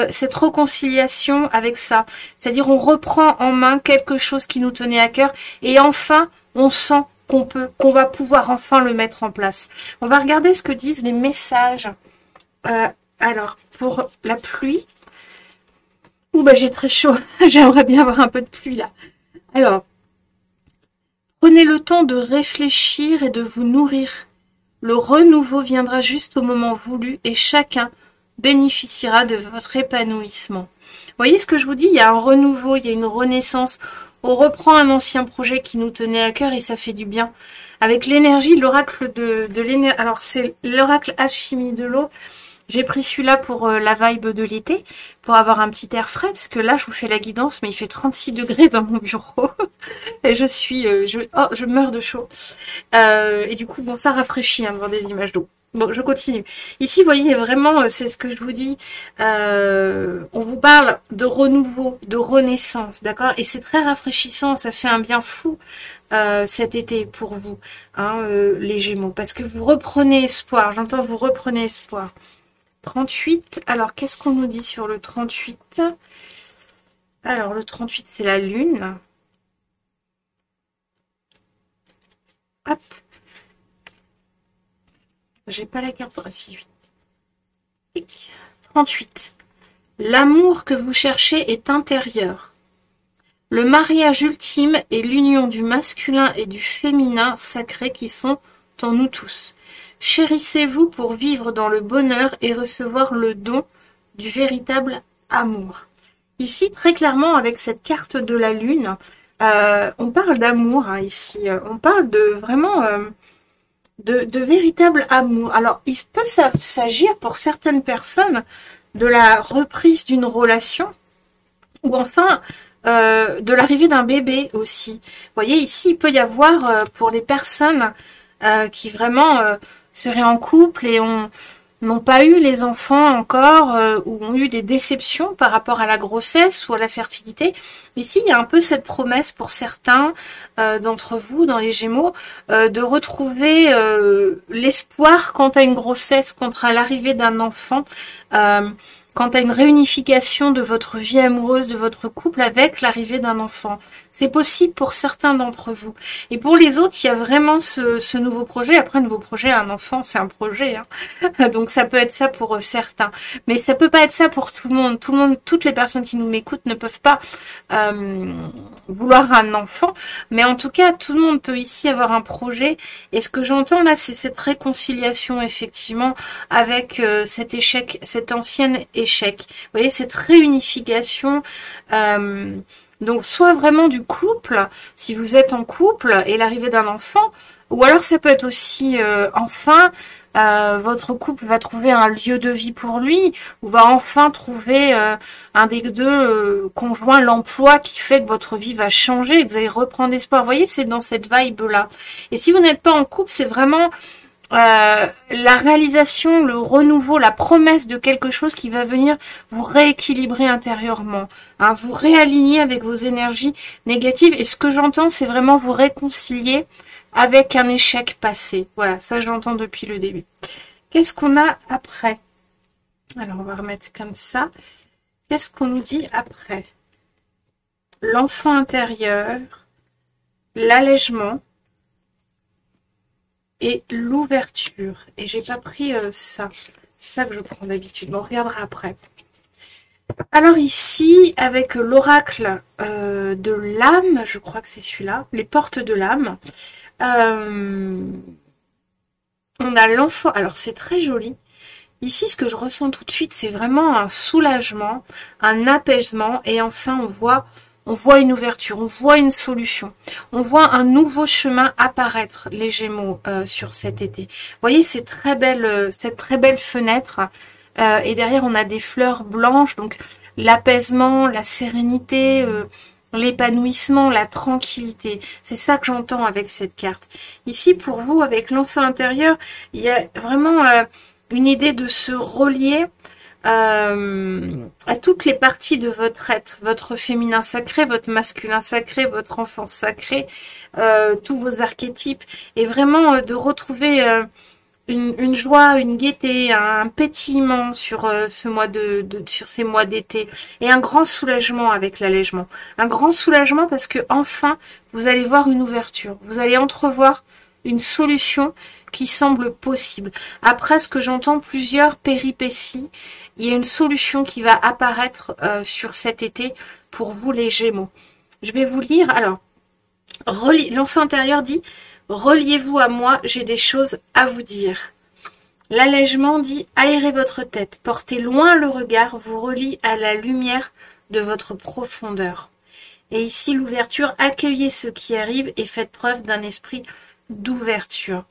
cette réconciliation avec ça. C'est-à-dire on reprend en main quelque chose qui nous tenait à cœur et enfin on sent qu'on va pouvoir enfin le mettre en place. On va regarder ce que disent les messages. Alors, pour la pluie, bah j'ai très chaud, j'aimerais bien avoir un peu de pluie là. Alors, prenez le temps de réfléchir et de vous nourrir. Le renouveau viendra juste au moment voulu et chacun bénéficiera de votre épanouissement. Vous voyez ce que je vous dis? Il y a un renouveau, il y a une renaissance. On reprend un ancien projet qui nous tenait à cœur et ça fait du bien. Avec l'énergie, l'oracle de l'énergie. Alors c'est l'oracle alchimie de l'eau. J'ai pris celui-là pour la vibe de l'été, pour avoir un petit air frais, parce que là, je vous fais la guidance, mais il fait 36 degrés dans mon bureau. Et je meurs de chaud. Et du coup, bon, ça rafraîchit, hein, de voir des images d'eau. Bon, je continue. Ici, vous voyez, vraiment, c'est ce que je vous dis. On vous parle de renouveau, de renaissance, d'accord? Et c'est très rafraîchissant, ça fait un bien fou cet été pour vous, hein, les Gémeaux, parce que vous reprenez espoir. J'entends vous reprenez espoir. 38, alors qu'est-ce qu'on nous dit sur le 38? Alors le 38 c'est la lune. Hop. J'ai pas la carte. Ah si, 8. 38. L'amour que vous cherchez est intérieur. Le mariage ultime est l'union du masculin et du féminin sacré qui sont en nous tous. Chérissez-vous pour vivre dans le bonheur et recevoir le don du véritable amour. Ici, très clairement, avec cette carte de la lune, on parle d'amour, hein, ici. On parle de vraiment de véritable amour. Alors, il peut s'agir pour certaines personnes de la reprise d'une relation ou enfin de l'arrivée d'un bébé aussi. Vous voyez, ici, il peut y avoir pour les personnes qui vraiment seraient en couple et n'ont pas eu les enfants encore ou ont eu des déceptions par rapport à la grossesse ou à la fertilité. Ici, il y a un peu cette promesse pour certains d'entre vous, dans les Gémeaux, de retrouver l'espoir quant à une grossesse, quant à l'arrivée d'un enfant, quant à une réunification de votre vie amoureuse, de votre couple avec l'arrivée d'un enfant. C'est possible pour certains d'entre vous. Et pour les autres, il y a vraiment ce nouveau projet. Après, un nouveau projet, un enfant, c'est un projet. Hein. Donc, ça peut être ça pour certains. Mais ça peut pas être ça pour tout le monde. Tout le monde, toutes les personnes qui nous m'écoutent ne peuvent pas vouloir un enfant. Mais en tout cas, tout le monde peut ici avoir un projet. Et ce que j'entends là, c'est cette réconciliation, effectivement, avec cet échec, cet ancien échec. Vous voyez, cette réunification... donc, soit vraiment du couple, si vous êtes en couple, et l'arrivée d'un enfant, Ou alors ça peut être aussi enfin, votre couple va trouver un lieu de vie pour lui, ou va enfin trouver un des deux conjoints l'emploi qui fait que votre vie va changer, vous allez reprendre espoir. Vous voyez, c'est dans cette vibe-là. Et si vous n'êtes pas en couple, c'est vraiment la réalisation, le renouveau, la promesse de quelque chose qui va venir vous rééquilibrer intérieurement, hein, vous réaligner avec vos énergies négatives. Et ce que j'entends, c'est vraiment vous réconcilier avec un échec passé. Voilà, ça j'entends depuis le début. Qu'est-ce qu'on a après? Alors, on va remettre comme ça. Qu'est-ce qu'on nous dit après? L'enfant intérieur, l'allègement et l'ouverture. Et j'ai pas pris ça. C'est ça que je prends d'habitude. Bon, on regardera après. Alors ici, avec l'oracle de l'âme, je crois que c'est celui-là, les portes de l'âme, on a l'enfant. Alors c'est très joli. Ici, ce que je ressens tout de suite, c'est vraiment un soulagement, un apaisement, et enfin on voit une ouverture, on voit une solution, on voit un nouveau chemin apparaître, les Gémeaux, sur cet été. Vous voyez cette très belle fenêtre, et derrière on a des fleurs blanches, donc l'apaisement, la sérénité, l'épanouissement, la tranquillité. C'est ça que j'entends avec cette carte. Ici, pour vous, avec l'enfant intérieur, il y a vraiment une idée de se relier à toutes les parties de votre être, votre féminin sacré, votre masculin sacré, votre enfance sacrée, tous vos archétypes, et vraiment de retrouver une joie, une gaieté, un pétillement sur sur ces mois d'été, et un grand soulagement avec l'allègement. Un grand soulagement parce que enfin vous allez voir une ouverture, vous allez entrevoir une solution qui semble possible. Après, ce que j'entends, plusieurs péripéties, il y a une solution qui va apparaître sur cet été pour vous les Gémeaux. Je vais vous lire. Alors, l'enfant intérieur dit « Reliez-vous à moi, j'ai des choses à vous dire ». L'allègement dit « Aérez votre tête, portez loin le regard, vous relie à la lumière de votre profondeur ». Et ici, l'ouverture, accueillez ce qui arrive et faites preuve d'un esprit d'ouverture.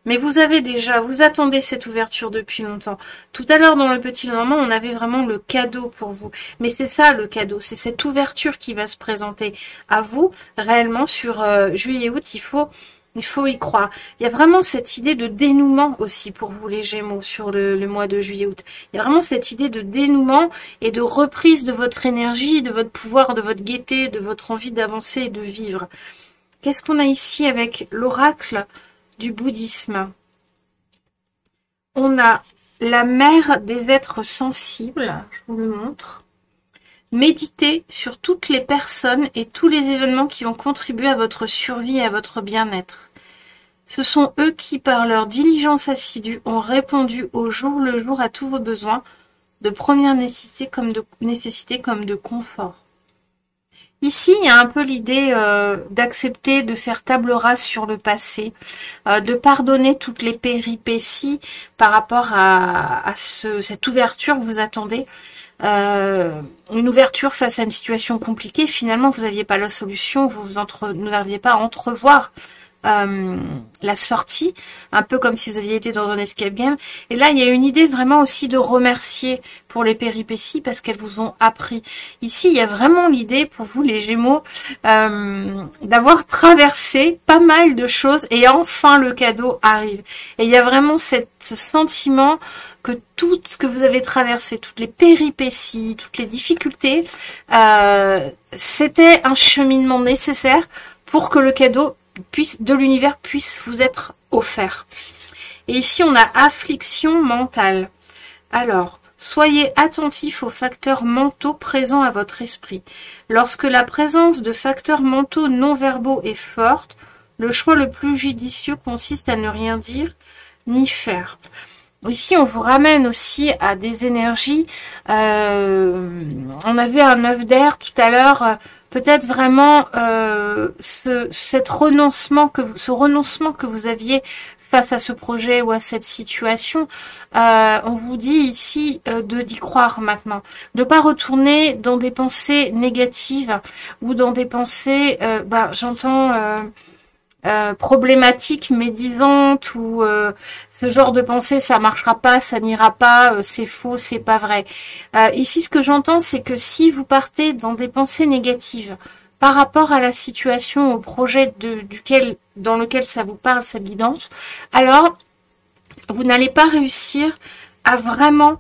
Mais vous attendez cette ouverture depuis longtemps. Tout à l'heure, dans le petit Normand, on avait vraiment le cadeau pour vous. Mais c'est ça le cadeau, c'est cette ouverture qui va se présenter à vous, réellement, sur juillet-août, il faut y croire. Il y a vraiment cette idée de dénouement aussi pour vous, les Gémeaux, sur le mois de juillet-août. Il y a vraiment cette idée de dénouement et de reprise de votre énergie, de votre pouvoir, de votre gaieté, de votre envie d'avancer et de vivre. Qu'est-ce qu'on a ici avec l'oracle du bouddhisme? On a la mère des êtres sensibles, je vous le montre. Méditez sur toutes les personnes et tous les événements qui ont contribué à votre survie et à votre bien-être. Ce sont eux qui, par leur diligence assidue, ont répondu au jour le jour à tous vos besoins, de première nécessité comme de confort. Ici, il y a un peu l'idée d'accepter de faire table rase sur le passé, de pardonner toutes les péripéties par rapport à cette ouverture que vous attendez. Une ouverture face à une situation compliquée, finalement, vous n'aviez pas la solution, vous n'arriviez pas à entrevoir la sortie, un peu comme si vous aviez été dans un escape game. Et là, il y a une idée vraiment aussi de remercier pour les péripéties parce qu'elles vous ont appris. Ici, il y a vraiment l'idée pour vous, les Gémeaux, d'avoir traversé pas mal de choses et enfin le cadeau arrive. Et il y a vraiment ce sentiment que tout ce que vous avez traversé, toutes les péripéties, toutes les difficultés, c'était un cheminement nécessaire pour que le cadeau de l'univers puisse vous être offert. Et ici, on a affliction mentale. Alors, soyez attentifs aux facteurs mentaux présents à votre esprit. Lorsque la présence de facteurs mentaux non-verbaux est forte, le choix le plus judicieux consiste à ne rien dire ni faire. Ici, on vous ramène aussi à des énergies. On avait un œuf d'air tout à l'heure. Peut-être vraiment ce renoncement que vous aviez face à ce projet ou à cette situation. On vous dit ici d'y croire maintenant. De ne pas retourner dans des pensées négatives ou dans des pensées, j'entends problématiques médisantes ou ce genre de pensée, ça marchera pas, ça n'ira pas, c'est faux, c'est pas vrai. Ici, ce que j'entends, c'est que si vous partez dans des pensées négatives par rapport à la situation, au projet dans lequel ça vous parle, cette guidance, alors vous n'allez pas réussir à vraiment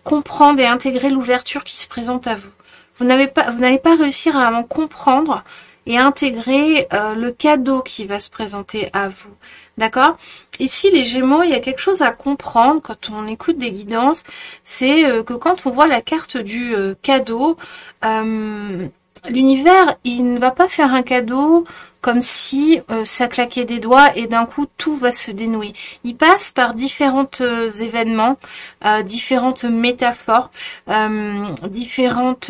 comprendre et intégrer l'ouverture qui se présente à vous. Vous n'allez pas réussir à en comprendre et intégrer le cadeau qui va se présenter à vous. D'accord? Ici, les Gémeaux, il y a quelque chose à comprendre quand on écoute des guidances, c'est que quand on voit la carte du cadeau, l'univers, il ne va pas faire un cadeau comme si ça claquait des doigts et d'un coup tout va se dénouer. Il passe par différents événements, différentes métaphores, différentes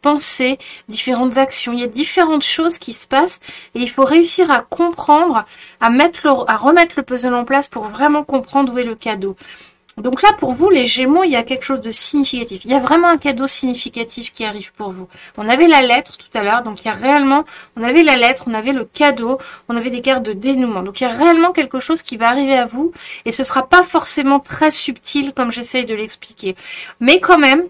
pensées, différentes actions. Il y a différentes choses qui se passent et il faut réussir à comprendre, à remettre le puzzle en place pour vraiment comprendre où est le cadeau. Donc là, pour vous, les Gémeaux, il y a quelque chose de significatif. Il y a vraiment un cadeau significatif qui arrive pour vous. On avait la lettre tout à l'heure, donc il y a réellement, on avait la lettre, on avait le cadeau, on avait des cartes de dénouement. Donc il y a réellement quelque chose qui va arriver à vous et ce sera pas forcément très subtil comme j'essaye de l'expliquer. Mais quand même,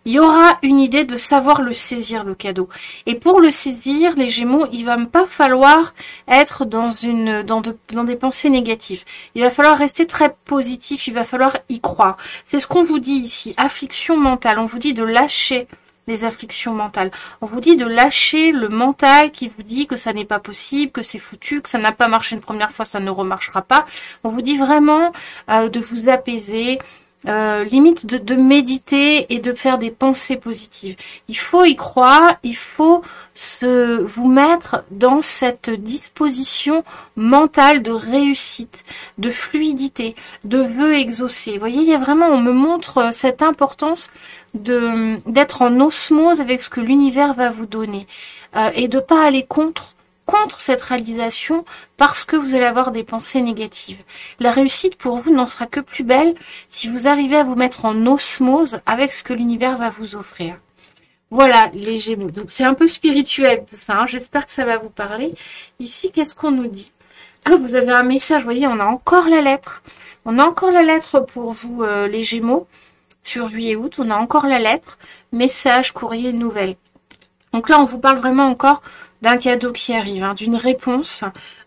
il y aura une idée de savoir le saisir, le cadeau. Et pour le saisir, les Gémeaux, il va pas falloir être dans des pensées négatives. Il va falloir rester très positif, il va falloir y croire. C'est ce qu'on vous dit ici, affliction mentale. On vous dit de lâcher les afflictions mentales. On vous dit de lâcher le mental qui vous dit que ça n'est pas possible, que c'est foutu, que ça n'a pas marché une première fois, ça ne remarchera pas. On vous dit vraiment de vous apaiser, limite de méditer et de faire des pensées positives. Il faut y croire, il faut vous mettre dans cette disposition mentale de réussite, de fluidité, de vœux exaucés. Vous voyez, il y a vraiment, on me montre cette importance d'être en osmose avec ce que l'univers va vous donner et de pas aller contre cette réalisation parce que vous allez avoir des pensées négatives. La réussite pour vous n'en sera que plus belle si vous arrivez à vous mettre en osmose avec ce que l'univers va vous offrir. Voilà les Gémeaux. Donc c'est un peu spirituel tout ça, hein. J'espère que ça va vous parler. Ici, qu'est-ce qu'on nous dit? Ah, vous avez un message, vous voyez, on a encore la lettre. On a encore la lettre pour vous les Gémeaux. Sur juillet-août, on a encore la lettre. Message, courrier, nouvelle. Donc là, on vous parle vraiment encore d'un cadeau qui arrive, hein, d'une réponse.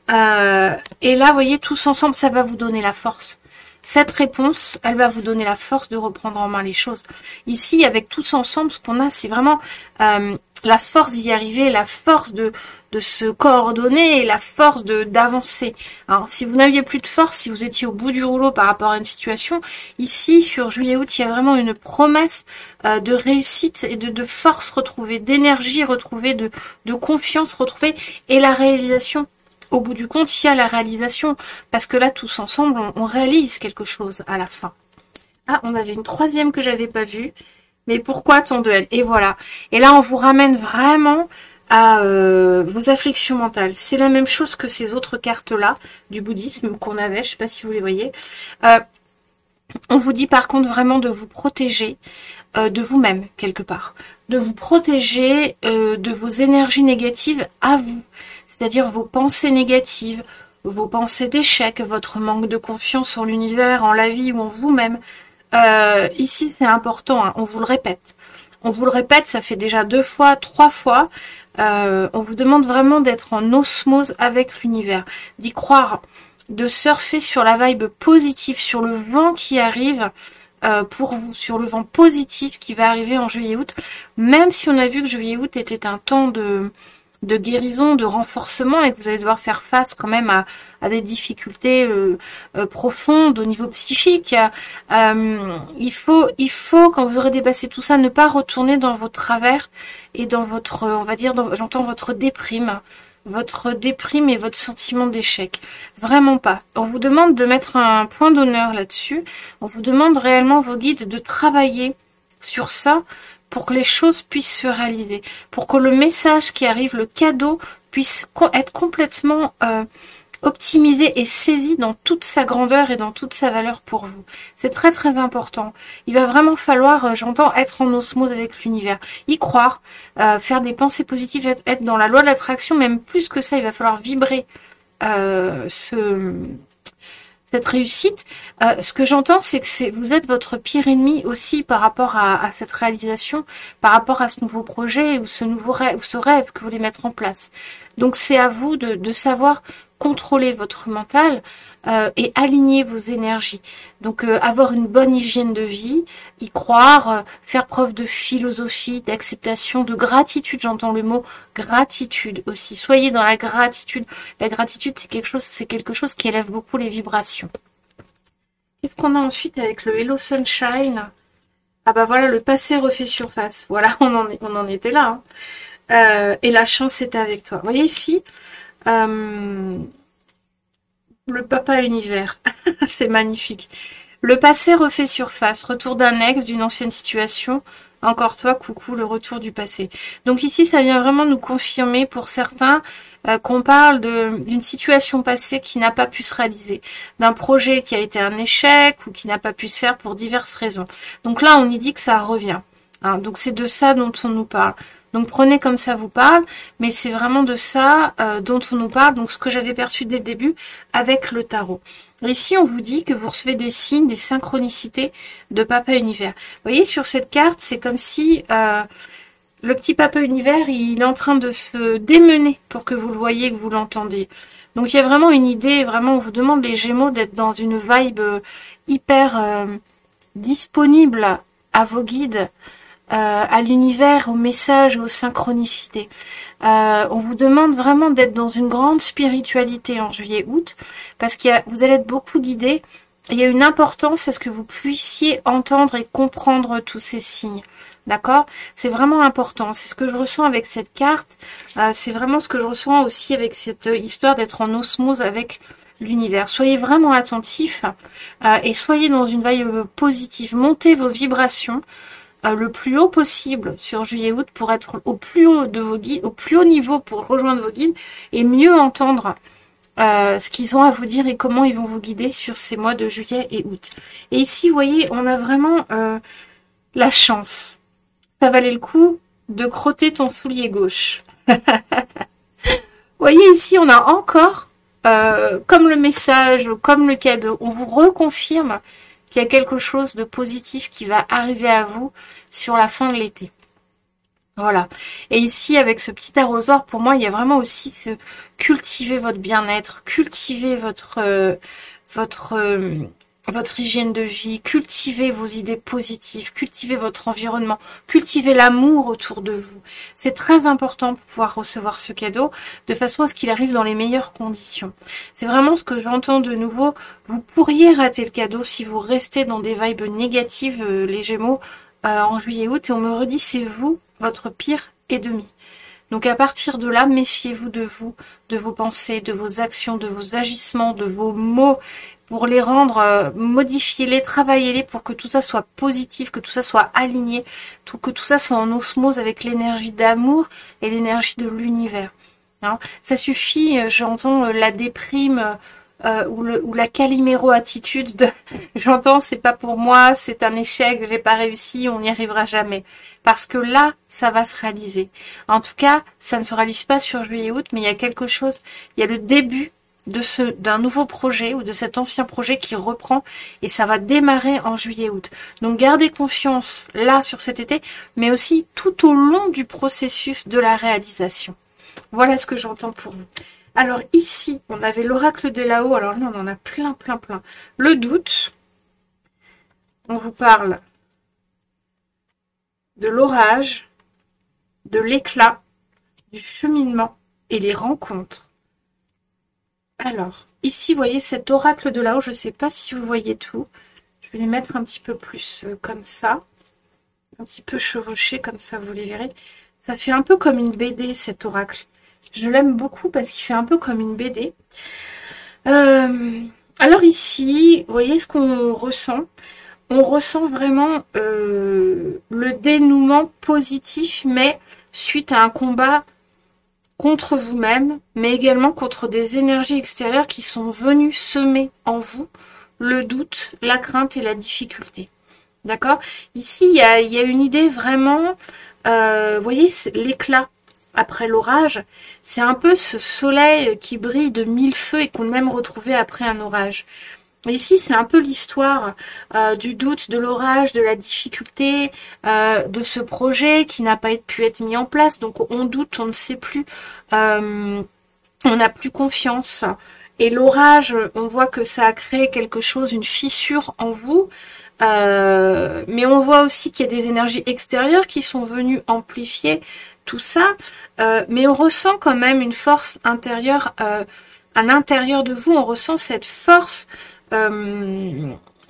Et là, vous voyez, tous ensemble, ça va vous donner la force. Cette réponse, elle va vous donner la force de reprendre en main les choses. Ici, avec tous ensemble, ce qu'on a, c'est vraiment la force d'y arriver, la force de se coordonner et la force d'avancer. Alors, si vous n'aviez plus de force, si vous étiez au bout du rouleau par rapport à une situation, ici, sur juillet-août, il y a vraiment une promesse de réussite et de force retrouvée, d'énergie retrouvée, de confiance retrouvée et la réalisation. Au bout du compte, il y a la réalisation, parce que là, tous ensemble, on réalise quelque chose à la fin. Ah, on avait une troisième que j'avais pas vue, mais pourquoi tant de haine? Et voilà. Et là, on vous ramène vraiment à vos afflictions mentales. C'est la même chose que ces autres cartes-là, du bouddhisme qu'on avait, je sais pas si vous les voyez. On vous dit par contre vraiment de vous protéger de vous-même, quelque part. De vous protéger de vos énergies négatives à vous. C'est-à-dire vos pensées négatives, vos pensées d'échec, votre manque de confiance en l'univers, en la vie ou en vous-même. Ici, c'est important, hein, on vous le répète. On vous le répète, ça fait déjà 2 fois, 3 fois. On vous demande vraiment d'être en osmose avec l'univers, d'y croire, de surfer sur la vibe positive, sur le vent qui arrive pour vous, sur le vent positif qui va arriver en juillet-août. Même si on a vu que juillet-août était un temps de guérison, de renforcement et que vous allez devoir faire face quand même à des difficultés profondes au niveau psychique. Il faut, quand vous aurez dépassé tout ça, ne pas retourner dans vos travers et dans votre, on va dire, j'entends votre déprime et votre sentiment d'échec. Vraiment pas. On vous demande de mettre un point d'honneur là-dessus. On vous demande réellement, vos guides, de travailler sur ça pour que les choses puissent se réaliser, pour que le message qui arrive, le cadeau, puisse être complètement optimisé et saisi dans toute sa grandeur et dans toute sa valeur pour vous. C'est très très important. Il va vraiment falloir, j'entends, être en osmose avec l'univers, y croire, faire des pensées positives, être dans la loi de l'attraction, même plus que ça, il va falloir vibrer cette réussite, ce que j'entends, c'est que vous êtes votre pire ennemi aussi par rapport à cette réalisation, par rapport à ce nouveau projet ou ce nouveau rêve, ou ce rêve que vous voulez mettre en place. Donc c'est à vous de savoir contrôler votre mental et aligner vos énergies. Donc avoir une bonne hygiène de vie, y croire, faire preuve de philosophie, d'acceptation, de gratitude. J'entends le mot gratitude aussi. Soyez dans la gratitude. La gratitude, c'est quelque chose qui élève beaucoup les vibrations. Qu'est-ce qu'on a ensuite avec le Hello Sunshine? Ah bah voilà, le passé refait surface. Voilà, on en était là. Hein. Et la chance est avec toi. Vous voyez ici, le papa univers. C'est magnifique. Le passé refait surface. Retour d'un ex, d'une ancienne situation. Encore toi, coucou, le retour du passé. Donc ici, ça vient vraiment nous confirmer pour certains qu'on parle d'une situation passée qui n'a pas pu se réaliser, d'un projet qui a été un échec ou qui n'a pas pu se faire pour diverses raisons. Donc là, on y dit que ça revient. Hein. Donc c'est de ça dont on nous parle. Donc prenez comme ça vous parle, mais c'est vraiment de ça dont on nous parle, donc ce que j'avais perçu dès le début avec le tarot. Ici, on vous dit que vous recevez des signes, des synchronicités de Papa Univers. Vous voyez, sur cette carte, c'est comme si le petit Papa Univers, il est en train de se démener pour que vous le voyez, que vous l'entendez. Donc il y a vraiment une idée, vraiment, on vous demande les Gémeaux d'être dans une vibe hyper disponible à vos guides, à l'univers, aux messages, aux synchronicités. On vous demande vraiment d'être dans une grande spiritualité en juillet-août, parce que vous allez être beaucoup guidés. Il y a une importance à ce que vous puissiez entendre et comprendre tous ces signes. D'accord? C'est vraiment important. C'est ce que je ressens avec cette carte. C'est vraiment ce que je ressens aussi avec cette histoire d'être en osmose avec l'univers. Soyez vraiment attentifs et soyez dans une vibe positive. Montez vos vibrations le plus haut possible sur juillet-août pour être au plus haut de vos guides, au plus haut niveau pour rejoindre vos guides et mieux entendre ce qu'ils ont à vous dire et comment ils vont vous guider sur ces mois de juillet et août. Et ici, vous voyez, on a vraiment la chance. Ça valait le coup de crotter ton soulier gauche. Vous voyez, ici, on a encore, comme le message, comme le cadeau, on vous reconfirme qu'il y a quelque chose de positif qui va arriver à vous sur la fin de l'été. Voilà. Et ici, avec ce petit arrosoir, pour moi, il y a vraiment aussi ce cultiver votre bien-être, cultiver votre hygiène de vie, cultiver vos idées positives, cultiver votre environnement, cultiver l'amour autour de vous. C'est très important pour pouvoir recevoir ce cadeau de façon à ce qu'il arrive dans les meilleures conditions. C'est vraiment ce que j'entends de nouveau. Vous pourriez rater le cadeau si vous restez dans des vibes négatives, les Gémeaux, en juillet-août. Et on me redit, c'est vous, votre pire ennemi. Donc à partir de là, méfiez-vous de vous, de vos pensées, de vos actions, de vos agissements, de vos mots, pour les rendre, modifiez-les, travaillez-les pour que tout ça soit positif, que tout ça soit aligné, que tout ça soit en osmose avec l'énergie d'amour et l'énergie de l'univers. Hein, ça suffit, j'entends la déprime ou la caliméro-attitude de j'entends c'est pas pour moi, c'est un échec, j'ai pas réussi, on n'y arrivera jamais. Parce que là, ça va se réaliser. En tout cas, ça ne se réalise pas sur juillet-août, mais il y a quelque chose, il y a le début d'un nouveau projet ou de cet ancien projet qui reprend et ça va démarrer en juillet-août. Donc gardez confiance là sur cet été, mais aussi tout au long du processus de la réalisation. Voilà ce que j'entends pour vous. Alors ici, on avait l'oracle de là-haut, alors là on en a plein. Le doute, on vous parle de l'orage, de l'éclat, du cheminement et les rencontres. Alors, ici, vous voyez cet oracle de là-haut, je ne sais pas si vous voyez tout. Je vais les mettre un petit peu plus comme ça. Un petit peu chevauché, comme ça, vous les verrez. Ça fait un peu comme une BD, cet oracle. Je l'aime beaucoup parce qu'il fait un peu comme une BD. Alors ici, vous voyez ce qu'on ressent. On ressent vraiment le dénouement positif, mais suite à un combat contre vous-même, mais également contre des énergies extérieures qui sont venues semer en vous le doute, la crainte et la difficulté. D'accord? Ici, il y a une idée vraiment, vous voyez, l'éclat. après l'orage, c'est un peu ce soleil qui brille de mille feux et qu'on aime retrouver après un orage. Ici, c'est un peu l'histoire du doute, de l'orage, de la difficulté, de ce projet qui n'a pas pu être mis en place. Donc, on doute, on ne sait plus, on n'a plus confiance. Et l'orage, on voit que ça a créé quelque chose, une fissure en vous. Mais on voit aussi qu'il y a des énergies extérieures qui sont venues amplifier tout ça. Mais on ressent quand même une force intérieure à l'intérieur de vous. On ressent cette force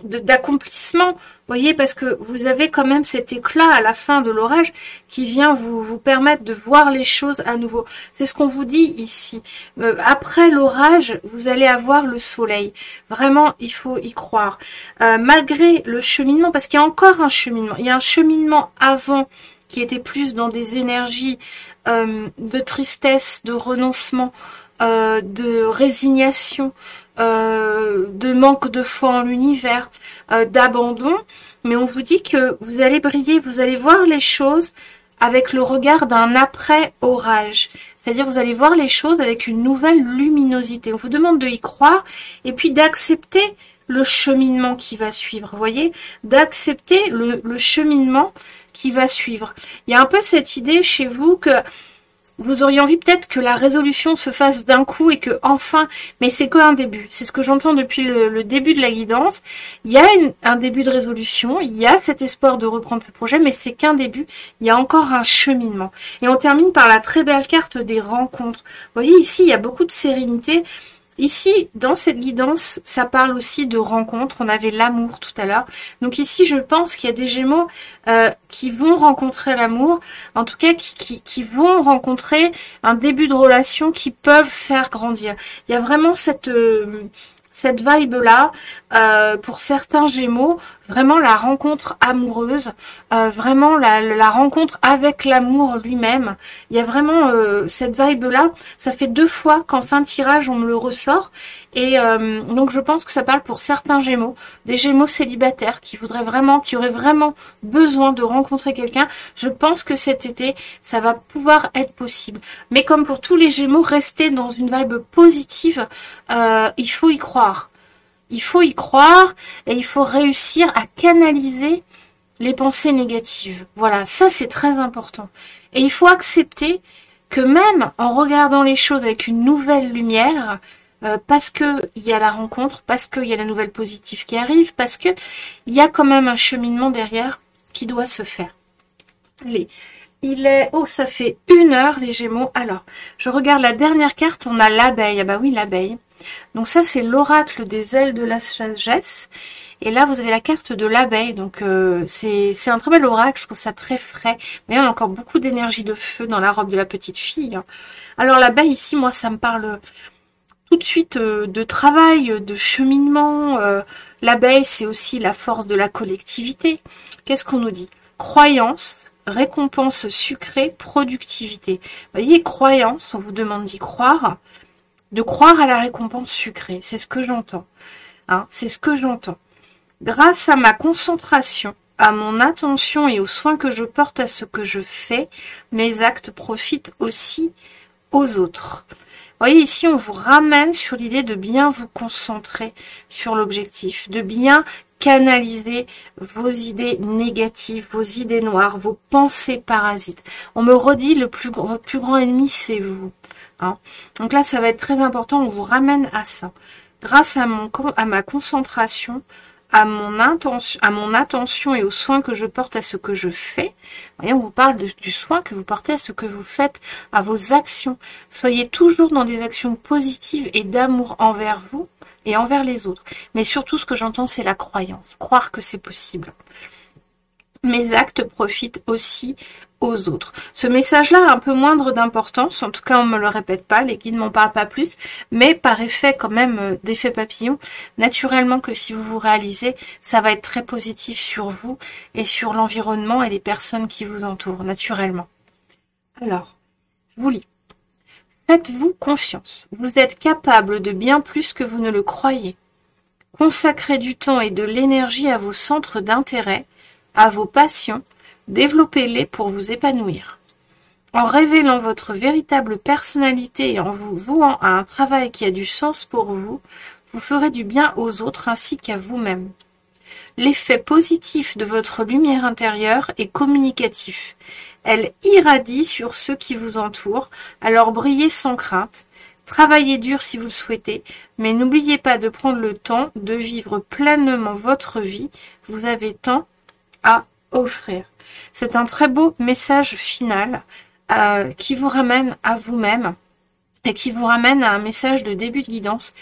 d'accomplissement, vous voyez, parce que vous avez quand même cet éclat à la fin de l'orage qui vient vous permettre de voir les choses à nouveau. C'est ce qu'on vous dit ici. Après l'orage, vous allez avoir le soleil. Vraiment, il faut y croire. Malgré le cheminement, parce qu'il y a encore un cheminement. Il y a un cheminement avant qui était plus dans des énergies de tristesse, de renoncement, de résignation, de manque de foi en l'univers, d'abandon, mais on vous dit que vous allez briller, vous allez voir les choses avec le regard d'un après-orage. C'est-à-dire vous allez voir les choses avec une nouvelle luminosité. On vous demande de y croire et puis d'accepter le cheminement qui va suivre, vous voyez, d'accepter le cheminement qui va suivre. Il y a un peu cette idée chez vous que vous auriez envie peut-être que la résolution se fasse d'un coup et que enfin, mais c'est qu'un début. C'est ce que j'entends depuis le début de la guidance. Il y a un début de résolution, il y a cet espoir de reprendre ce projet, mais c'est qu'un début. Il y a encore un cheminement. Et on termine par la très belle carte des rencontres. Vous voyez ici, il y a beaucoup de sérénité. Ici, dans cette guidance, ça parle aussi de rencontres. On avait l'amour tout à l'heure. Donc ici, je pense qu'il y a des Gémeaux qui vont rencontrer l'amour, en tout cas qui vont rencontrer un début de relation qui peuvent faire grandir. Il y a vraiment cette vibe-là, pour certains Gémeaux, vraiment la rencontre amoureuse, vraiment la rencontre avec l'amour lui-même. Il y a vraiment cette vibe-là. Ça fait 2 fois qu'en fin de tirage, on me le ressort. Et donc, je pense que ça parle pour certains Gémeaux, des Gémeaux célibataires qui auraient vraiment besoin de rencontrer quelqu'un. Je pense que cet été, ça va pouvoir être possible. Mais comme pour tous les Gémeaux, rester dans une vibe positive, il faut y croire. Il faut y croire et il faut réussir à canaliser les pensées négatives. Voilà, ça c'est très important. Et il faut accepter que même en regardant les choses avec une nouvelle lumière, parce qu'il y a la rencontre, parce qu'il y a la nouvelle positive qui arrive, parce qu'il y a quand même un cheminement derrière qui doit se faire. Allez, il est... Oh, ça fait 1 heure les Gémeaux. Alors, je regarde la dernière carte, on a l'abeille. Ah bah oui, l'abeille. Donc ça, c'est l'oracle des ailes de la sagesse. Et là, vous avez la carte de l'abeille. Donc, c'est un très bel oracle. Je trouve ça très frais. Mais on a encore beaucoup d'énergie de feu dans la robe de la petite fille. Alors, l'abeille, ici, moi, ça me parle tout de suite de travail, de cheminement. L'abeille, c'est aussi la force de la collectivité. Qu'est-ce qu'on nous dit? Croyance, récompense sucrée, productivité. Vous voyez, croyance, on vous demande d'y croire. De croire à la récompense sucrée. C'est ce que j'entends. Hein, c'est ce que j'entends. Grâce à ma concentration, à mon attention et aux soins que je porte à ce que je fais, mes actes profitent aussi aux autres. Vous voyez, ici, on vous ramène sur l'idée de bien vous concentrer sur l'objectif, de bien canaliser vos idées négatives, vos idées noires, vos pensées parasites. On me redit, votre plus grand ennemi, c'est vous. Hein. Donc là, ça va être très important, on vous ramène à ça. Grâce à ma concentration, à mon attention et aux soins que je porte à ce que je fais. Voyez, on vous parle du soin que vous portez à ce que vous faites, à vos actions. Soyez toujours dans des actions positives et d'amour envers vous et envers les autres. Mais surtout, ce que j'entends, c'est la croyance. Croire que c'est possible. Mes actes profitent aussi aux autres. Ce message-là a un peu moindre d'importance, en tout cas on ne me le répète pas, les guides ne m'en parlent pas plus, mais par effet quand même d'effet papillon, naturellement que si vous vous réalisez, ça va être très positif sur vous et sur l'environnement et les personnes qui vous entourent, naturellement. Alors, je vous lis. Faites-vous confiance, vous êtes capable de bien plus que vous ne le croyez. Consacrez du temps et de l'énergie à vos centres d'intérêt, à vos passions, développez-les pour vous épanouir. En révélant votre véritable personnalité et en vous vouant à un travail qui a du sens pour vous, vous ferez du bien aux autres ainsi qu'à vous-même. L'effet positif de votre lumière intérieure est communicatif. Elle irradie sur ceux qui vous entourent, alors brillez sans crainte. Travaillez dur si vous le souhaitez, mais n'oubliez pas de prendre le temps de vivre pleinement votre vie. Vous avez tant à offrir. C'est un très beau message final qui vous ramène à vous-même et qui vous ramène à un message de début de guidance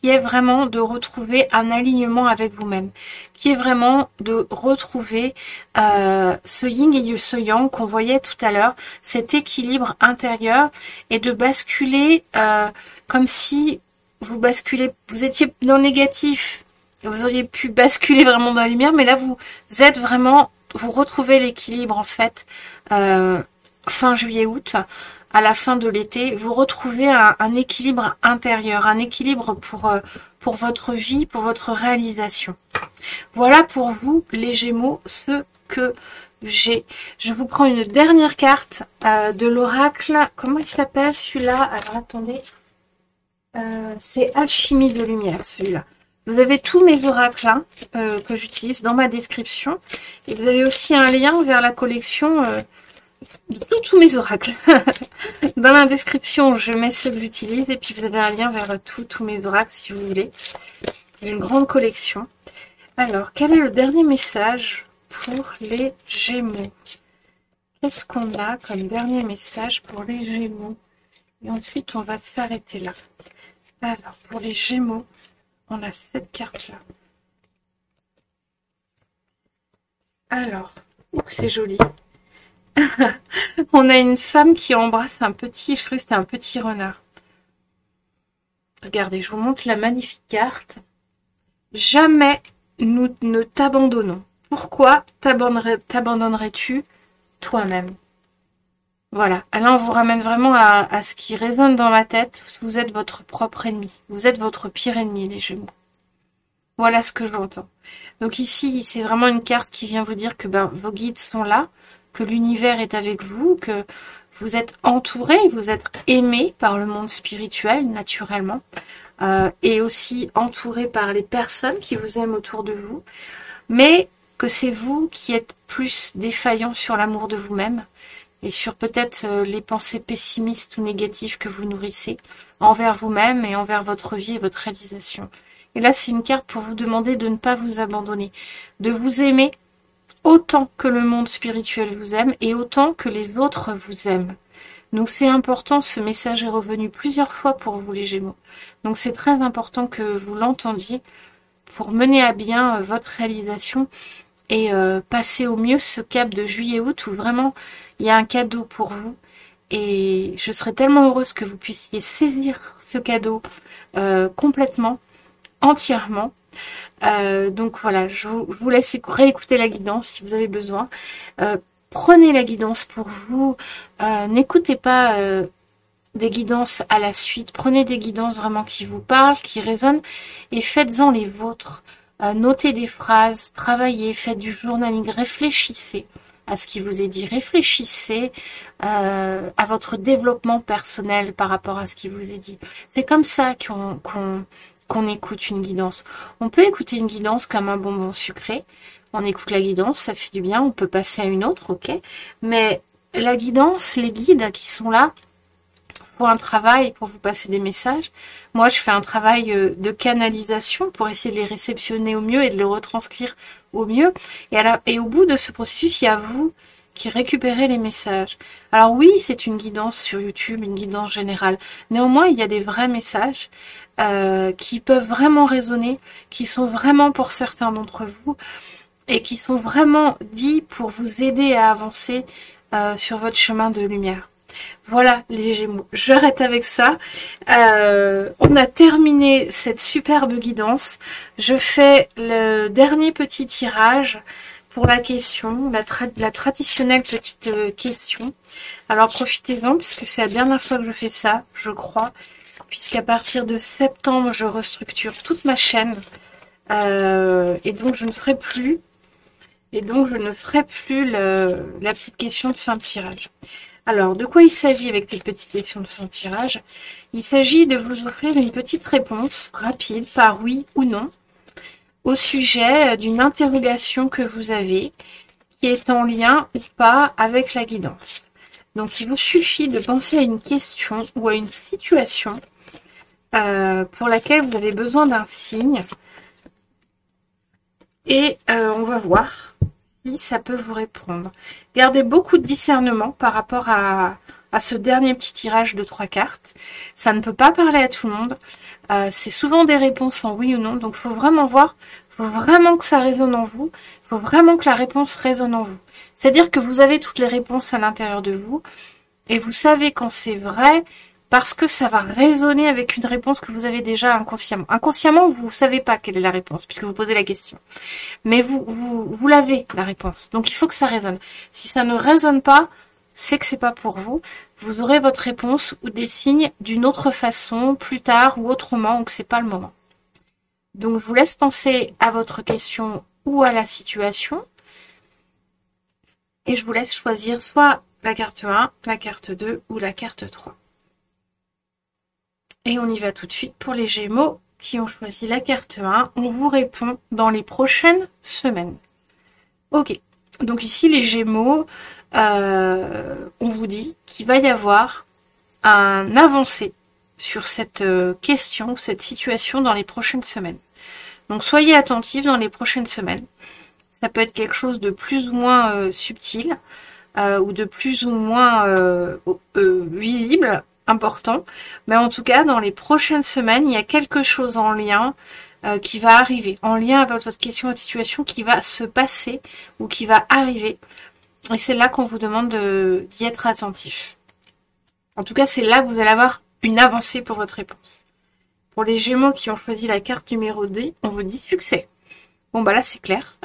qui est vraiment de retrouver un alignement avec vous-même, qui est vraiment de retrouver ce yin et ce yang qu'on voyait tout à l'heure, cet équilibre intérieur et de basculer comme si vous étiez dans le négatif, vous auriez pu basculer vraiment dans la lumière, mais là vous êtes vraiment, vous retrouvez l'équilibre en fait fin juillet-août, à la fin de l'été, vous retrouvez un équilibre intérieur, un équilibre pour votre vie, pour votre réalisation. Voilà pour vous, les Gémeaux, ce que j'ai. Je vous prends une dernière carte de l'oracle. Comment il s'appelle celui-là? Alors attendez. C'est Alchimie de lumière, celui-là. Vous avez tous mes oracles hein, que j'utilise dans ma description. Et vous avez aussi un lien vers la collection de tous mes oracles. Dans la description, je mets ceux que j'utilise. Et puis vous avez un lien vers tous mes oracles si vous voulez. J'ai une grande collection. Alors, quel est le dernier message pour les Gémeaux? Qu'est-ce qu'on a comme dernier message pour les Gémeaux? Et ensuite, on va s'arrêter là. Alors, pour les Gémeaux, on a cette carte-là. Alors, c'est joli. On a une femme qui embrasse un petit, je crois que c'était un petit renard. Regardez, je vous montre la magnifique carte. Jamais nous ne t'abandonnons. Pourquoi t'abandonnerais-tu toi-même? Voilà, là on vous ramène vraiment à ce qui résonne dans ma tête. Vous êtes votre propre ennemi. Vous êtes votre pire ennemi, les Gémeaux. Voilà ce que j'entends. Donc ici, c'est vraiment une carte qui vient vous dire que vos guides sont là, que l'univers est avec vous, que vous êtes entouré, vous êtes aimé par le monde spirituel, naturellement, et aussi entouré par les personnes qui vous aiment autour de vous, mais que c'est vous qui êtes plus défaillant sur l'amour de vous-même, et sur peut-être les pensées pessimistes ou négatives que vous nourrissez envers vous-même et envers votre vie et votre réalisation. Et là, c'est une carte pour vous demander de ne pas vous abandonner, de vous aimer autant que le monde spirituel vous aime et autant que les autres vous aiment. Donc c'est important, ce message est revenu plusieurs fois pour vous les Gémeaux. Donc c'est très important que vous l'entendiez pour mener à bien votre réalisation et passer au mieux ce cap de juillet-août où vraiment il y a un cadeau pour vous. Et je serais tellement heureuse que vous puissiez saisir ce cadeau complètement, entièrement. Donc voilà, je vous laisse réécouter la guidance si vous avez besoin. Prenez la guidance pour vous. N'écoutez pas des guidances à la suite. Prenez des guidances vraiment qui vous parlent, qui résonnent et faites-en les vôtres. Notez des phrases, travaillez, faites du journaling, réfléchissez à ce qui vous est dit. Réfléchissez à votre développement personnel par rapport à ce qui vous est dit. C'est comme ça qu'on écoute une guidance. On peut écouter une guidance comme un bonbon sucré. On écoute la guidance, ça fait du bien. On peut passer à une autre, ok. Mais la guidance, les guides qui sont là, pour un travail, pour vous passer des messages. Moi, je fais un travail de canalisation pour essayer de les réceptionner au mieux et de les retranscrire au mieux. Et au bout de ce processus, il y a vous qui récupérez les messages. Alors oui, c'est une guidance sur YouTube, une guidance générale. Néanmoins, il y a des vrais messages qui peuvent vraiment résonner, qui sont vraiment pour certains d'entre vous et qui sont vraiment dits pour vous aider à avancer sur votre chemin de lumière. Voilà les Gémeaux, j'arrête avec ça. On a terminé cette superbe guidance. Je fais le dernier petit tirage pour la question, la traditionnelle petite question. Alors profitez-en puisque c'est la dernière fois que je fais ça, je crois. Puisqu'à partir de septembre, je restructure toute ma chaîne. Et donc je ne ferai plus. La petite question de fin de tirage. Alors, de quoi il s'agit avec cette petite question de fin de tirage? Il s'agit de vous offrir une petite réponse rapide par oui ou non au sujet d'une interrogation que vous avez qui est en lien ou pas avec la guidance. Donc, il vous suffit de penser à une question ou à une situation pour laquelle vous avez besoin d'un signe. Et on va voir si ça peut vous répondre. Gardez beaucoup de discernement par rapport à ce dernier petit tirage de 3 cartes. Ça ne peut pas parler à tout le monde. C'est souvent des réponses en oui ou non. Donc, il faut vraiment voir. Il faut vraiment que ça résonne en vous. Il faut vraiment que la réponse résonne en vous. C'est-à-dire que vous avez toutes les réponses à l'intérieur de vous. Et vous savez quand c'est vrai parce que ça va résonner avec une réponse que vous avez déjà inconsciemment. Inconsciemment, vous ne savez pas quelle est la réponse puisque vous posez la question. Mais vous l'avez, la réponse. Donc, il faut que ça résonne. Si ça ne résonne pas, c'est que c'est pas pour vous. Vous aurez votre réponse ou des signes d'une autre façon, plus tard ou autrement, ou que c'est pas le moment. Donc, je vous laisse penser à votre question ou à la situation. Et je vous laisse choisir soit la carte 1, la carte 2 ou la carte 3. Et on y va tout de suite pour les Gémeaux qui ont choisi la carte 1. On vous répond dans les prochaines semaines. Ok, donc ici les Gémeaux, on vous dit qu'il va y avoir un avancé sur cette question, cette situation dans les prochaines semaines. Donc soyez attentifs dans les prochaines semaines. Ça peut être quelque chose de plus ou moins subtil ou de plus ou moins visible, important. Mais en tout cas, dans les prochaines semaines, il y a quelque chose en lien qui va arriver, en lien avec votre question, votre situation, qui va se passer ou qui va arriver. Et c'est là qu'on vous demande d'y être attentif. En tout cas, c'est là que vous allez avoir une avancée pour votre réponse. Pour les Gémeaux qui ont choisi la carte numéro 2, on vous dit succès. Bon, bah là, c'est clair.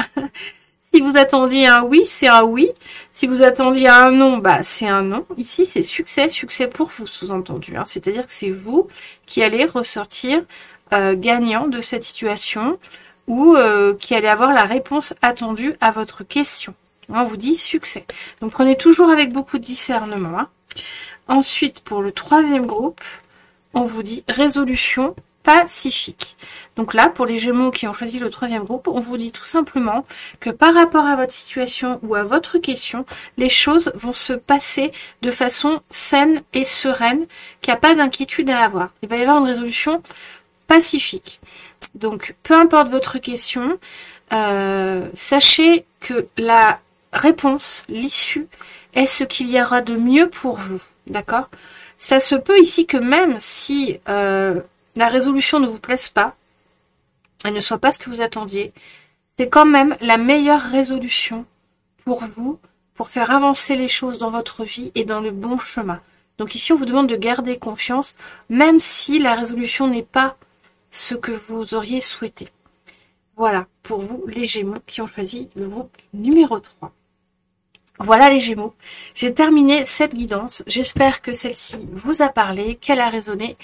Si vous attendiez un oui, c'est un oui. Si vous attendiez un non, bah c'est un non. Ici, c'est succès, succès pour vous, sous-entendu. Hein. C'est-à-dire que c'est vous qui allez ressortir gagnant de cette situation ou qui allez avoir la réponse attendue à votre question. On vous dit succès. Donc, prenez toujours avec beaucoup de discernement. Hein. Ensuite, pour le troisième groupe, on vous dit résolution pacifique. Donc là, pour les Gémeaux qui ont choisi le troisième groupe, on vous dit tout simplement que par rapport à votre situation ou à votre question, les choses vont se passer de façon saine et sereine, qu'il n'y a pas d'inquiétude à avoir. Il va y avoir une résolution pacifique. Donc, peu importe votre question, sachez que la réponse, l'issue, est ce qu'il y aura de mieux pour vous. D'accord ? Ça se peut ici que même si la résolution ne vous plaise pas, elle ne soit pas ce que vous attendiez, c'est quand même la meilleure résolution pour vous, pour faire avancer les choses dans votre vie et dans le bon chemin. Donc ici, on vous demande de garder confiance, même si la résolution n'est pas ce que vous auriez souhaité. Voilà, pour vous, les Gémeaux qui ont choisi le groupe numéro 3. Voilà les Gémeaux, j'ai terminé cette guidance. J'espère que celle-ci vous a parlé, qu'elle a résonné,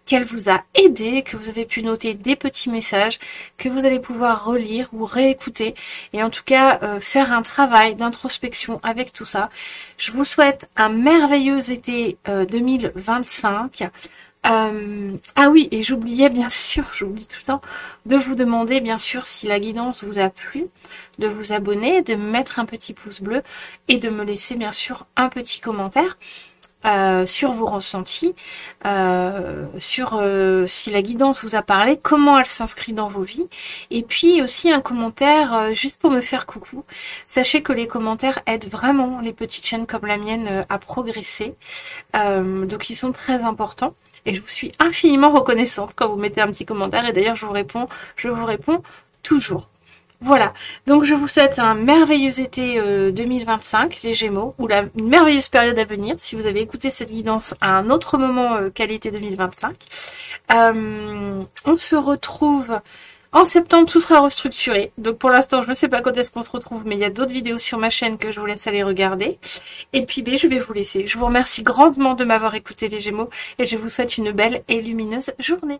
qu'elle vous a aidé, que vous avez pu noter des petits messages, que vous allez pouvoir relire ou réécouter et en tout cas faire un travail d'introspection avec tout ça. Je vous souhaite un merveilleux été 2025. Ah oui, et j'oubliais bien sûr, j'oublie tout le temps, de vous demander bien sûr si la guidance vous a plu, de vous abonner, de me mettre un petit pouce bleu et de me laisser bien sûr un petit commentaire sur vos ressentis, sur si la guidance vous a parlé, comment elle s'inscrit dans vos vies, et puis aussi un commentaire juste pour me faire coucou. Sachez que les commentaires aident vraiment les petites chaînes comme la mienne à progresser, donc ils sont très importants. Et je vous suis infiniment reconnaissante quand vous mettez un petit commentaire. Et d'ailleurs, je vous réponds toujours. Voilà. Donc, je vous souhaite un merveilleux été 2025, les Gémeaux, ou une merveilleuse période à venir, si vous avez écouté cette guidance à un autre moment qu'à l'été 2025. On se retrouve en septembre, tout sera restructuré. Donc pour l'instant, je ne sais pas quand est-ce qu'on se retrouve, mais il y a d'autres vidéos sur ma chaîne que je vous laisse aller regarder. Et puis, je vais vous laisser. Je vous remercie grandement de m'avoir écouté les Gémeaux et je vous souhaite une belle et lumineuse journée.